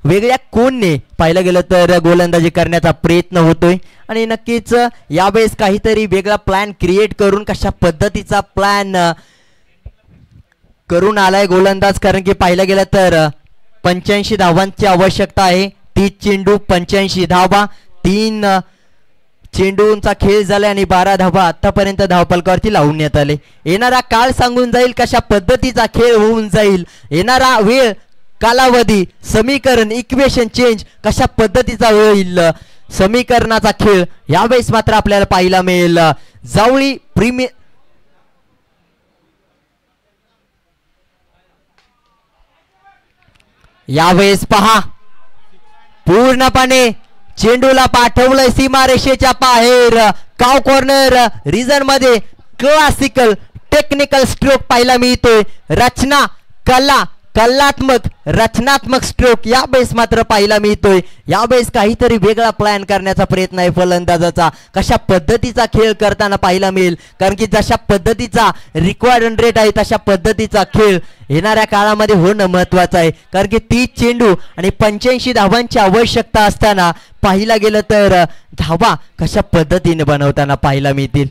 वेगळ्या कोणने पाहायला गेलं तर गोलंदाजी करण्याचा प्रयत्न होतोय आणि नक्कीच यावेळेस काहीतरी वेगळा प्लॅन क्रिएट करून कशा पद्धतीचा प्लॅन करून आलाय गोलंदाज, कारण की पाहायला गेलं तर 85 धावांची आवश्यकता आहे. 30 चेंडू 85 धावा, 3 चेंडूंचा खेळ झाला आणि 12 धावा आतापर्यंत धावफलकावरती लावण्यात आले. येणारा काळ सांगून जाईल कशा पद्धतीचा खेळ होऊन जाईल. येणारा वेळ कालावधी समीकरण इक्वेशन चेंज कशा पद्धतीचा होईल समीकरणाचा खेळ यावेळेस मात्र आपल्याला पाहायला मिळेल. जावळी प्रीमियर यावेळेस पहा पूर्णपणे चेंडूला पाठवलंय सीमारेषेच्या बाहेर. काव कॉर्नर रिजन मध्ये क्लासिकल टेक्निकल स्ट्रोक पाहायला मिळतोय. रचना कलात्मक रचनात्मक स्ट्रोक यावेळेस मात्र पाहायला मिळतोय. यावेळेस काहीतरी वेगळा प्लॅन करण्याचा प्रयत्न आहे फलंदाजाचा. कशा पद्धतीचा खेळ करताना पाहायला मिळेल, कारण की जशा पद्धतीचा रिक्वायर्ड रन रेट आहे तशा पद्धतीचा खेळ येणाऱ्या काळामध्ये होणं महत्वाचं आहे. कारण की 30 चेंडू आणि 85 धावांची आवश्यकता असताना पाहिला गेलं तर धावा कशा पद्धतीने बनवताना पाहायला मिळतील.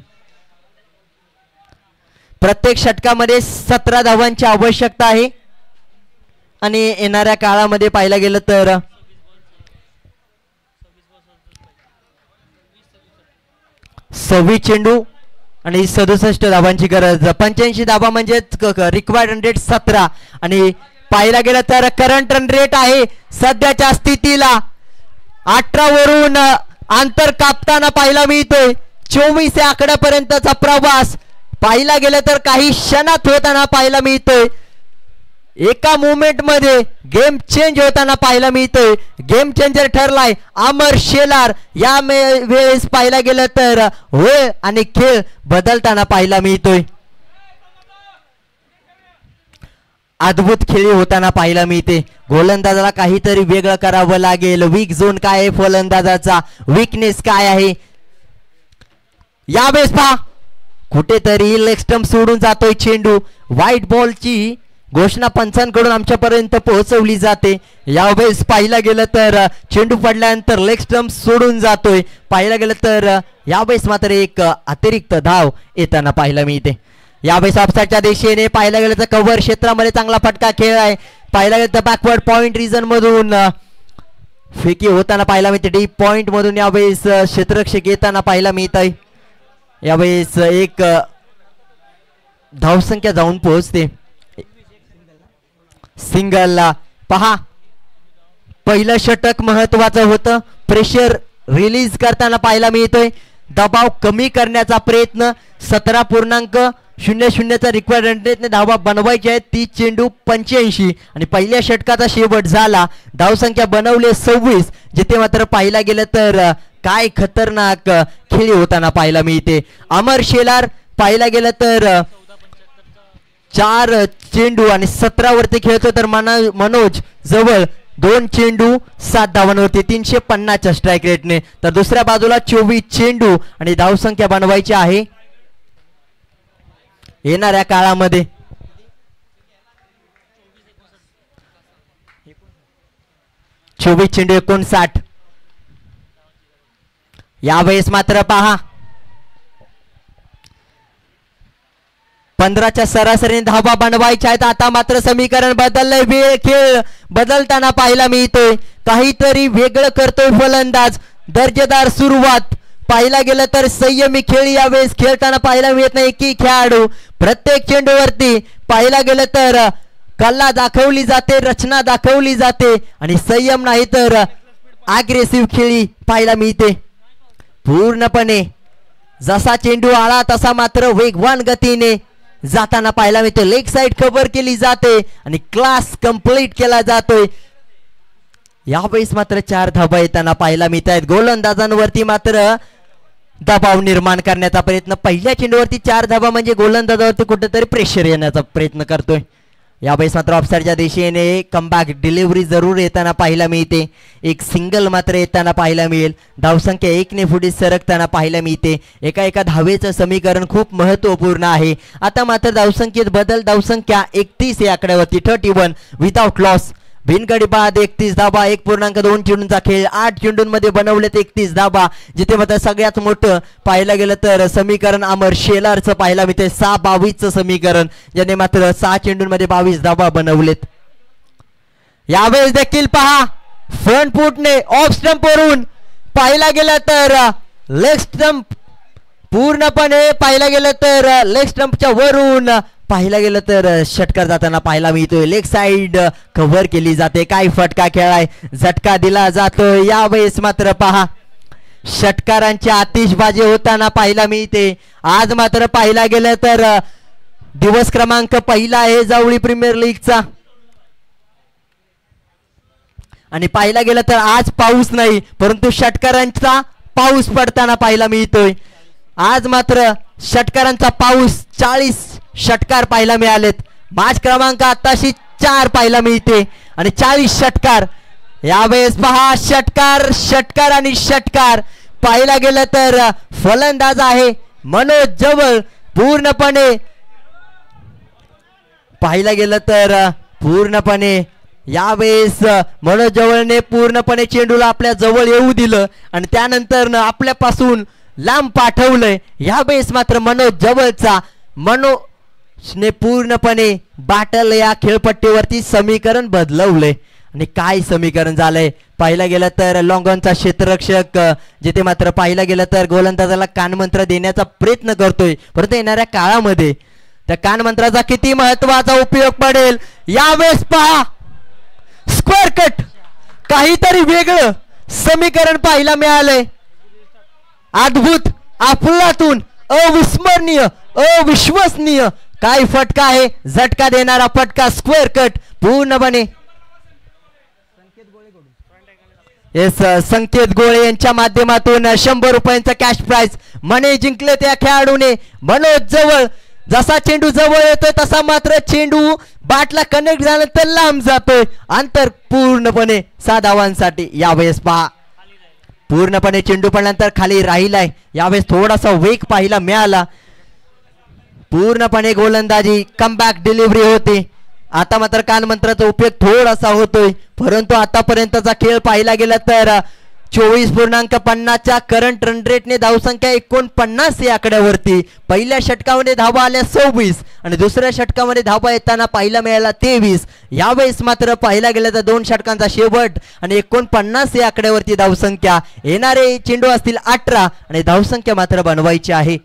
प्रत्येक षटकामध्ये 17 धावांची आवश्यकता आहे आणि येणाऱ्या काळामध्ये पाहायला गेलं तर 26 चेंडू आणि 67 धावांची गरज. 85 धावा म्हणजे रिक्वायर्ड रन रेट 17 आणि पाहायला गेलं तर करंट रन रेट आहे सध्याच्या स्थितीला 18 वरून अंतर कापताना पाहायला मिळतोय. 24 या आकड्यापर्यंतचा प्रवास पाहायला गेलं तर काही क्षणात होताना पाहायला मिळतोय. एका मुवमेंट मध्ये गेम चेंज होताना पाहायला मिळतोय. गेम चेंजर ठरलाय अमर शेलार. या वेळेस पाहायला गेलं तर होय आणि खेळ बदलताना पाहायला मिळतोय. अद्भुत खेळी होताना पाहायला मिळते. गोलंदाजाला काहीतरी वेगळं करावं लागेल. वीक झोन काय आहे फलंदाजाचा, वीकनेस काय आहे. यावेळेस पहा कुठेतरी लेग स्टंप सोडून जातोय चेंडू. व्हाईट बॉलची घोषणा पंचांकडून आमच्यापर्यंत पोहोचवली जाते. यावेळेस पाहिला गेलं तर चेंडू पडल्यानंतर लेग स्टंप सोडून जातोय. पाहिला गेलं तर यावेळेस मात्र एक अतिरिक्त धाव येताना पाहायला मिळते. यावेळेस ऑफसाईडच्या दिशेने पाहिला गेलं तर कव्हर क्षेत्रामध्ये चांगला फटका खेळ आहे. पाहिला गेलं तर बॅकवर्ड पॉइंट रिजन मधून फेकी होताना पाहायला मिळते. डीप पॉइंट मधून यावेळेस क्षेत्ररक्षक येताना पाहायला मिळत आहे. यावेळेस एक धावसंख्या जाऊन पोहोचते सिंगलला. पहा पहिलं षटक महत्वाचं होतं. प्रेशर रिलीज करताना पाहायला मिळतोय. दबाव कमी करण्याचा प्रयत्न. 17.00चा रिक्वायर्ड रन रेटने धावा बनवायचे आहेत. 30 चेंडू 85 आणि पहिल्या षटकाचा शेवट झाला. धावसंख्या बनवले 26. जिथे मात्र पाहायला गेलं तर काय खतरनाक खेळी होताना पाहायला मिळते. अमर शेलार पाहायला गेलं तर 4 चेंडू आणि 17 वरती खेळतो तर मनोज जवळ 2 चेंडू 7 धावांवरती 350च्या स्ट्राईक रेटने. तर दुसऱ्या बाजूला 24 चेंडू आणि धावसंख्या बनवायची आहे येणाऱ्या काळामध्ये. चोवीस चेंडू 59. यावेळेस मात्र पहा 15च्या सरासरीने धावा बनवायच्या आहेत. आता मात्र समीकरण बदललंय. वेळ खेळ बदलताना पाहायला मिळतोय. काहीतरी वेगळं करतोय फलंदाज. दर्जेदार सुरुवात पाहायला गेलं तर संयमी खेळ यावेळेस खेळताना पाहायला मिळत नाही. की खेळाडू प्रत्येक चेंडूवरती पाहायला गेलं तर कला दाखवली जाते, रचना दाखवली जाते आणि संयम नाही तर अग्रेसिव्ह खेळी पाहायला मिळते. पूर्णपणे जसा चेंडू आला तसा मात्र वेगवान गतीने जाताना पाहायला मिळते. लेग साइड कव्हर केली जाते आणि क्लास कंप्लीट केला जातोय. यावेळेस मात्र 4 धावा येताना पाहायला मिळत आहेत. गोलंदाजांवरती मात्र दबाव निर्माण करण्याचा प्रयत्न. पहिल्या चेंडूवरती 4 धावा म्हणजे गोलंदाजावरती कुठेतरी प्रेशर येण्याचा प्रयत्न करतोय. यावेळेस मात्र ऑफसाईडच्या दिशेने कमबॅक डिलिव्हरी जरूर येताना पाहायला मिळते. एक सिंगल मात्र येताना पाहायला मिळेल. धावसंख्या 1 ने पुढे सरकताना पाहायला मिळते. एका धावेचं समीकरण खूप महत्वपूर्ण आहे. आता मात्र धावसंख्येत बदल. धावसंख्या 31 या आकड्यावरती 31 विदाउट लॉस. बिनगडी बाद 31 धाबा. 1.2 चेंडूंचा खेळ. 8 चेंडूंमध्ये बनवलेत 31 धाबा. जिथे मात्र सगळ्यात मोठं पाहायला गेलं तर समीकरण अमर शेलारचं पाहायला मिळते. 6-22चं समीकरण, ज्याने मात्र 6 चेंडूंमध्ये 22 धाबा बनवलेत. यावेळेस देखील पहा फ्रंट फूटने ऑफ स्टंप वरून पाहायला गेलं तर लेग स्टंप पूर्णपणे पाहायला गेलं तर लेग स्टंपच्या वरून पाहायला गेलं तर षटकार जाताना पाहायला मिळतोय. लेग साइड कव्हर केली जाते. काय फटका खेळाय, झटका दिला जातोय. यावेळेस मात्र पहा षटकारांची आतिषबाजी होताना पाहायला मिळते. आज मात्र पाहायला गेलं तर दिवस क्रमांक 1 आहे जावळी प्रीमियर लीगचा. आणि पाहायला गेलं तर आज पाऊस नाही परंतु षटकारांचा पाऊस पडताना पाहायला मिळतोय. आज मात्र षटकारांचा पाऊस 40 षटकार पाहायला मिळालेत. मॅच क्रमांक आताशी 4 पाहायला मिळते आणि 40 षटकार. यावेळेस पहा षटकार आणि षटकार. पाहायला गेलं तर फलंदाज आहे मनोज जवळ. पूर्णपणे पाहायला गेलं तर पूर्णपणे यावेळेस मनोज जवळने पूर्णपणे चेंडूला आपल्या जवळ येऊ दिलं आणि त्यानंतर आपल्यापासून लांब पाठवलंय. यावेळेस मात्र मनोज जवळचा मनोजने पूर्णपणे बाटल या खेळपट्टीवरती समीकरण बदलवलंय. आणि काय समीकरण झालंय पाहायला गेलं तर लॉंगॉनचा क्षेत्ररक्षक जिथे मात्र पाहायला गेलं तर गोलंदाजाला कानमंत्र देण्याचा प्रयत्न करतोय परंतु येणाऱ्या काळामध्ये त्या कानमंत्राचा किती महत्वाचा उपयोग पडेल. यावेळेस पहा स्क्वेअर कट काहीतरी वेगळं समीकरण पाहायला मिळालंय. अद्भुत अफलातून अविस्मरणीय अविश्वसनीय काय फटका आहे. झटका देणारा फटका स्क्वेअर कट पूर्णपणे संकेत गोळे यांच्या माध्यमातून 100 रुपयांचा कॅश प्राइज मने जिंकले त्या खेळाडूने. मनोज जवळ जसा चेंडू जवळ येतोय तसा मात्र चेंडू बाटला कनेक्ट झाल्यानंतर लांब जातोय. अंतर पूर्णपणे 6 धावांसाठी. यावेळेस पहा पूर्णपणे चेंडू पडल्यानंतर खाली राहिलाय. यावेळेस थोडासा वेग पाहायला मिळाला. पूर्णपणे गोलंदाजी कमबॅक डिलिव्हरी होती. आता मात्र कानमंत्राचा उपयोग थोडासा होतोय परंतु आतापर्यंतचा खेळ पाहायला गेला तर 24.50च्या करंट रन रेटने धावसंख्या 49 या आकड्यावरती. पहिल्या षटकामध्ये धावा आल्या 26 आणि दुसऱ्या षटकामध्ये धावा येताना पाहायला मिळाला 23. यावेळेस मात्र पाहायला गेलं तर 2 षटकांचा शेवट आणि 49 या आकड्यावरती धावसंख्या. येणारे चेंडू असतील 18 आणि धावसंख्या मात्र बनवायची आहे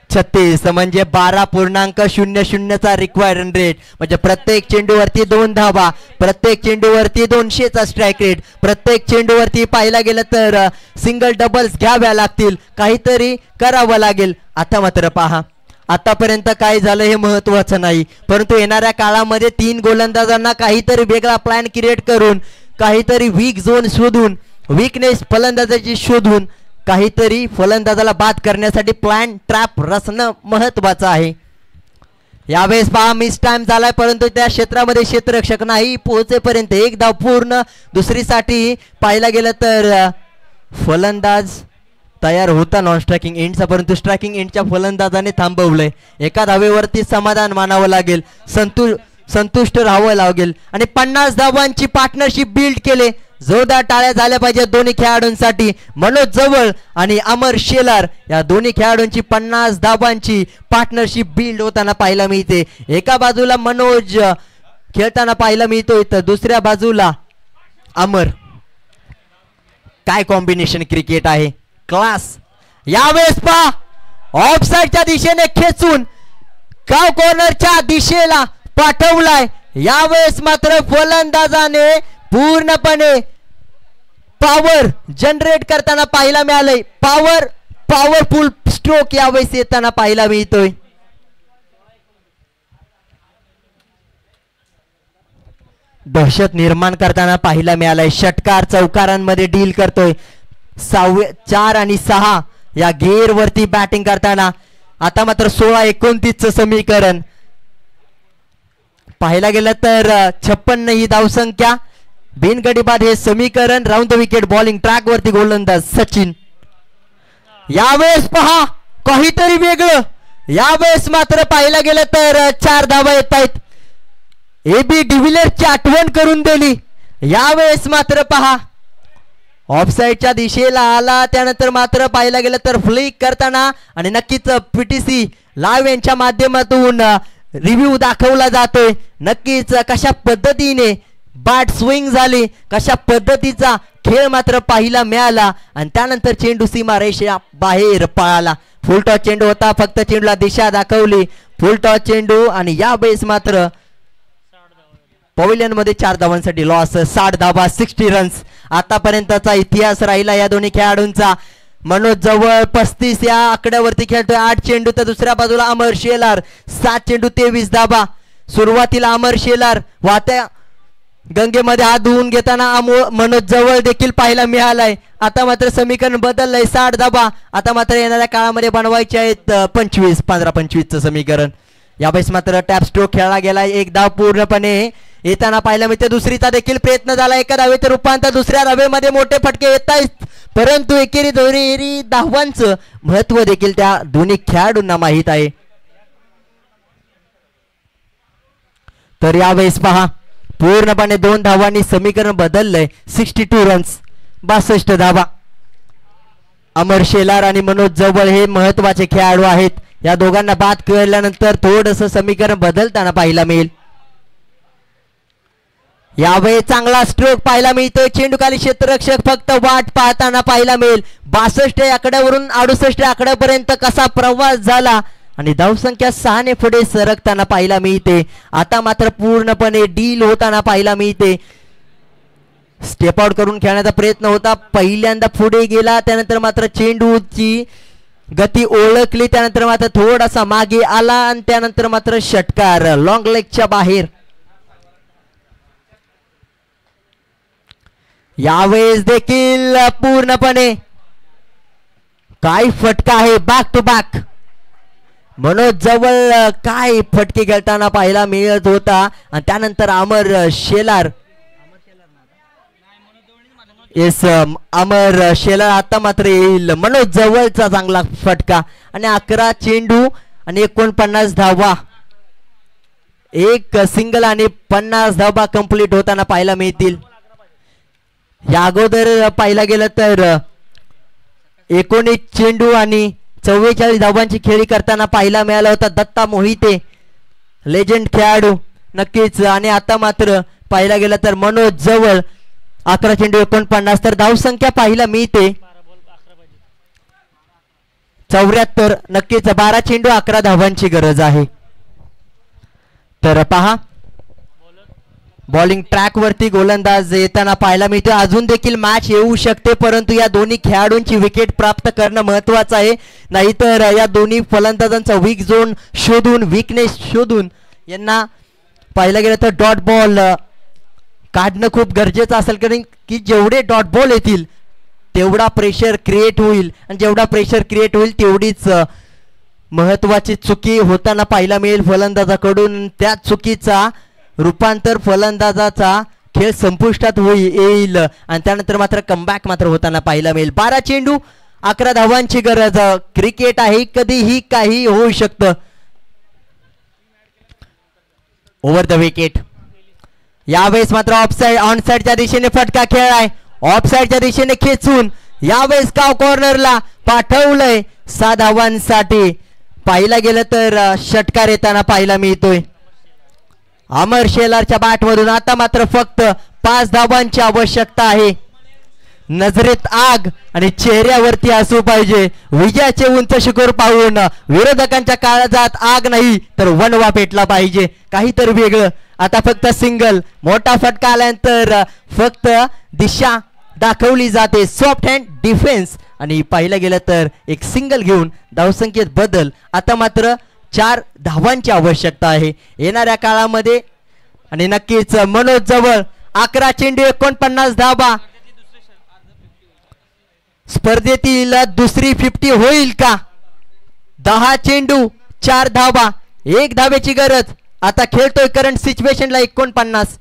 36 म्हणजे 12.00चा रिक्वायर्ड रन रेट. म्हणजे प्रत्येक चेंडूवरती 2 धावा, प्रत्येक चेंडूवरती 200चा स्ट्राईक रेट, प्रत्येक चेंडूवरती पाहायला गेलं तर सिंगल डबल्स घ्याव्या लागतील. काहीतरी करावं लागेल. आता मात्र पहा आतापर्यंत काय झालं हे महत्वाचं नाही परंतु येणाऱ्या काळामध्ये 3 गोलंदाजांना काहीतरी वेगळा प्लॅन क्रिएट करून काहीतरी वीक झोन शोधून वीकनेस फलंदाजाची शोधून काहीतरी फलंदाजाला बाद करण्यासाठी प्लॅन ट्रॅप रचणं महत्वाचं आहे. यावेळेस पहा मिस टाइम झालाय परंतु त्या क्षेत्रामध्ये क्षेत्ररक्षक नाही पोहोचेपर्यंत 1 धाव पूर्ण. दुसरीसाठी पाहायला गेलं तर फलंदाज तयार होता नॉन स्ट्रायकिंग एंडचा परंतु स्ट्रायकिंग एंडच्या फलंदाजाने थांबवलंय. 1 धावेवरती समाधान मानावं लागेल, संतुष्ट राहावं लागेल आणि 50 धावांची पार्टनरशिप बिल्ड केले. जोरदार टाळ्या झाल्या पाहिजेत दोन्ही खेळाडूंसाठी. मनोज जवळ आणि अमर शेलार या दोन्ही खेळाडूंची 50 धावांची पार्टनरशिप बिल्ड होताना पाहायला मिळते. एका बाजूला मनोज खेळताना पाहायला मिळतोय तर दुसऱ्या बाजूला अमर. काय कॉम्बिनेशन क्रिकेट आहे, क्लास. यावेळेस पहा ऑफसाईडच्या दिशेने खेचून काव कॉर्नरच्या दिशेला पाठवलाय. यावेळेस मात्र फलंदाजाने पूर्णपणे पॉवर जनरेट करताना पाहायला मिळालंय. पॉवरफुल स्ट्रोक यावेळेस येताना पाहायला मिळतोय. दहशत निर्माण करताना पाहायला मिळालंय. षटकार चौकारांमध्ये डील करतोय. 4 आणि 6 या गेअर वरती बॅटिंग करताना आता मात्र 16-29चं समीकरण पाहायला गेलं तर 56 ही धावसंख्या. बिनगडी बाद हे समीकरण. Round the wicket bowling track वरती गोलंदाज सचिन. यावेळेस पहा काहीतरी वेगळं. यावेळेस मात्र पाहायला गेलं तर 4 धावा येत आहेत. AB डिव्हिलियर्सची आठवण करून दिली. यावेळेस मात्र पहा ऑफसाईडच्या दिशेला आला त्यानंतर मात्र पाहायला गेलं तर फ्लिक करताना आणि नक्कीच PTC लाईव्ह यांच्या माध्यमातून रिव्ह्यू दाखवला जातोय. नक्कीच कशा पद्धतीने बॅट स्विंग झाली, कशा पद्धतीचा खेळ मात्र पाहायला मिळाला आणि त्यानंतर चेंडू सीमा रेषा बाहेर पळाला. फुल टॉस चेंडू होता, फक्त चेंडूला दिशा दाखवली. फुल टॉस चेंडू आणि यावेळेस मात्र पवेलियन मध्ये 4 धावांसाठी लॉस. 60 धावा 60 रन्स आतापर्यंतचा इतिहास राहिला या दोन्ही खेळाडूंचा. मनोज जवळ 35 या आकड्यावरती खेळतोय. 8 चेंडू तर दुसऱ्या बाजूला अमर शेलार 7 चेंडू 23 धावा. सुरुवातीला अमर शेलार वाहत्या गंगेमध्ये हात धुवून घेताना मनोज जवळ देखील पाहायला मिळालाय. आता मात्र समीकरण बदललंय. 60 धाबा आता मात्र येणाऱ्या काळामध्ये बनवायचे आहेत 15-25चं समीकरण. यावेळेस मात्र टॅप स्ट्रोक खेळला गेलाय. एक धाव पूर्णपणे येताना पाहायला मिळते. दुसरीचा देखील प्रयत्न झाला. एका धावेचं रूपांतर दुसऱ्या धावेमध्ये मोठे फटके येत आहेत, परंतु एकेरी दोन्ही धावांचं महत्व देखील त्या दोन्ही खेळाडूंना माहीत आहे. तर यावेळेस पहा पूर्णपणे 2 धावांनी समीकरण बदललंय. 62 रन्स 62 धावा. अमर शेलार आणि मनोज जवळ हे महत्वाचे खेळाडू आहेत. या दोघांना बाद केल्यानंतर थोडंसं समीकरण बदलताना पाहायला मिळेल. यावेळी चांगला स्ट्रोक पाहायला मिळतोय. चेंडूखाली क्षेत्ररक्षक फक्त वाट पाहताना पाहायला मिळेल. 62 या आकड्यावरून 68 आकड्यापर्यंत कसा प्रवास झाला आणि धावसंख्या 6 ने पुढे सरकताना पाहायला मिळते. आता मात्र पूर्णपणे डील होताना पाहायला मिळते. स्टेप आउट करून खेळण्याचा प्रयत्न होता. पहिल्यांदा पुढे गेला, त्यानंतर मात्र चेंडूची गती ओळखली, त्यानंतर मात्र थोडासा मागे आला आणि त्यानंतर मात्र षटकार लॉंग लेगच्या बाहेर. यावेळेस देखील पूर्णपणे काय फटका आहे. बॅक टू बॅक मनोज जवळ काय फटके खेळताना पाहायला मिळत होता आणि त्यानंतर अमर शेलार अमर शेलार आता मात्र येईल. मनोज जवळचा चांगला फटका आणि 11 चेंडू आणि 49 धावा. एक सिंगल आणि 50 धावा कंप्लीट होताना पाहायला मिळतील. या अगोदर पाहायला गेलं तर 19 चेंडू आणि 44 धावांची खेळी करताना पाहायला मिळाला होता दत्ता मोहिते, लेजंड खेळाडू नक्कीच. आणि आता मात्र पाहायला गेलं तर मनोज जवळ 11 चेंडू 49. तर धावसंख्या पाहायला मिळते 74. नक्कीच 12 चेंडू 11 धावांची गरज आहे. तर पहा बॉलिंग ट्रॅक वरती गोलंदाज येताना पाहायला मिळतो. अजून देखील मॅच येऊ शकते, परंतु या दोन्ही खेळाडूंची विकेट प्राप्त करणं महत्वाचं आहे. नाहीतर या दोन्ही फलंदाजांचा वीक झोन शोधून, वीकनेस शोधून यांना पाहायला गेलं तर डॉट बॉल काढणं खूप गरजेचं असेल. कारण की जेवढे डॉट बॉल येतील तेवढा प्रेशर क्रिएट होईल आणि जेवढा प्रेशर क्रिएट होईल तेवढीच महत्वाची चुकी होताना पाहायला मिळेल फलंदाजाकडून. त्या चुकीचा रूपांतर फलंदाजाचा खेळ संपुष्टात येईल आणि त्यानंतर मात्र कमबॅक मात्र होताना पाहायला मिळेल. 12 चेंडू 11 धावांची गरज. क्रिकेट आहे, कधीही काही होऊ शकतं. Over the wicket. यावेळेस मात्र ऑफसाइड ऑनसाइडच्या दिशेने फटका खेळलाय. ऑफसाइडच्या दिशेने खेचून यावेळेस काव कॉर्नरला पाठवलंय 6 धावांसाठी. पाहिला गेलं तर षटकार येताना पाहायला मिळतोय अमर शेलारच्या बॅटमधून. आता मात्र फक्त 5 धावांची आवश्यकता आहे. नजरेत आग आणि चेहऱ्यावरती असू पाहिजे. विजयाचे उंच शिखर पाहून विरोधकांच्या काळजात आग नाही तर वणवा पेटला पाहिजे, काहीतरी वेगळं. आता फक्त सिंगल. मोठा फटका आल्यानंतर फक्त दिशा दाखवली जाते. सॉफ्ट हँड डिफेन्स आणि पाहिलं गेलं तर एक सिंगल घेऊन धावसंख्येत बदल. आता मात्र 4 धावांची आवश्यकता आहे येणाऱ्या काळामध्ये. आणि नक्कीच मनोज जवळ 11 चेंडू 49 धावा. स्पर्धेतील दुसरी 50 होईल का? 10 चेंडू 4 धावा, 1 धावेची गरज. आता खेळतोय करंट सिच्युएशनला 49.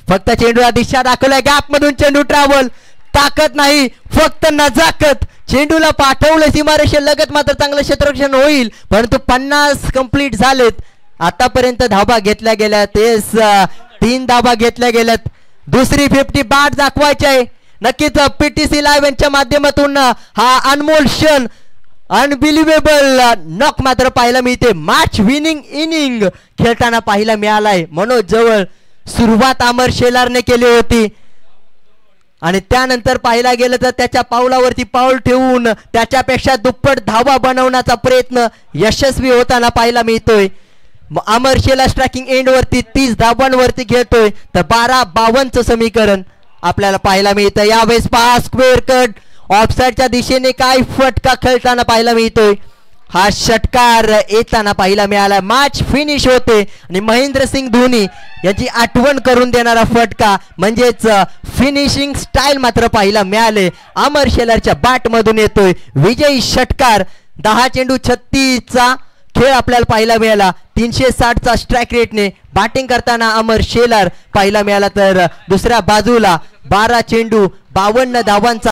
फक्त चेंडूला दिशा दाखवलाय. गॅप मधून चेंडू ट्रॅव्हल. ताकद नाही, फक्त नजाकत. चेंडूला पाठवलं सीमारेषे लगत मात्र चांगलं क्षेत्ररक्षण होईल, परंतु 50 कंप्लीट झालेत. आतापर्यंत धाबा घेतल्या गेल्या 3 धाबा घेतल्या गेल्यात. दुसरी 50 बाट दाखवायची आहे. नक्कीच PTC लाईव्ह यांच्या माध्यमातून हा अनमोल क्षण अनबिलिव्हेबल नॉक मात्र पाहायला मिळते. मॅच विनिंग इनिंग खेळताना पाहायला मिळालाय. मनोज जवळ सुरुवात अमर शेलारने केली होती आणि त्यानंतर पाहायला गेलं तर त्याच्या पावलावरती पाऊल ठेवून त्याच्यापेक्षा दुप्पट धावा बनवण्याचा प्रयत्न यशस्वी होताना पाहायला मिळतोय. अमर शेलार स्ट्रायकिंग एंड वरती 30 धावांवरती खेळतोय तर 12-52चं समीकरण आपल्याला पाहायला मिळतं. यावेळेस 5 स्क्वेअर कट ऑफसाइडच्या दिशेने काय फटका खेळताना पाहायला मिळतोय. हा षटकार येताना पाहायला मिळाला. मॅच फिनिश होते आणि महेंद्रसिंग धोनी याची आठवण करून देणारा फटका म्हणजेच फिनिशिंग स्टाईल मात्र पाहायला मिळाले. अमर शेलारच्या बॅट मधून येतोय विजयी षटकार. 10 चेंडू 36चा खेळ आपल्याला पाहायला मिळाला. 360चा स्ट्राईक रेटने बॅटिंग करताना अमर शेलार पाहायला मिळाला. तर दुसऱ्या बाजूला 12 चेंडू 52 धावांचा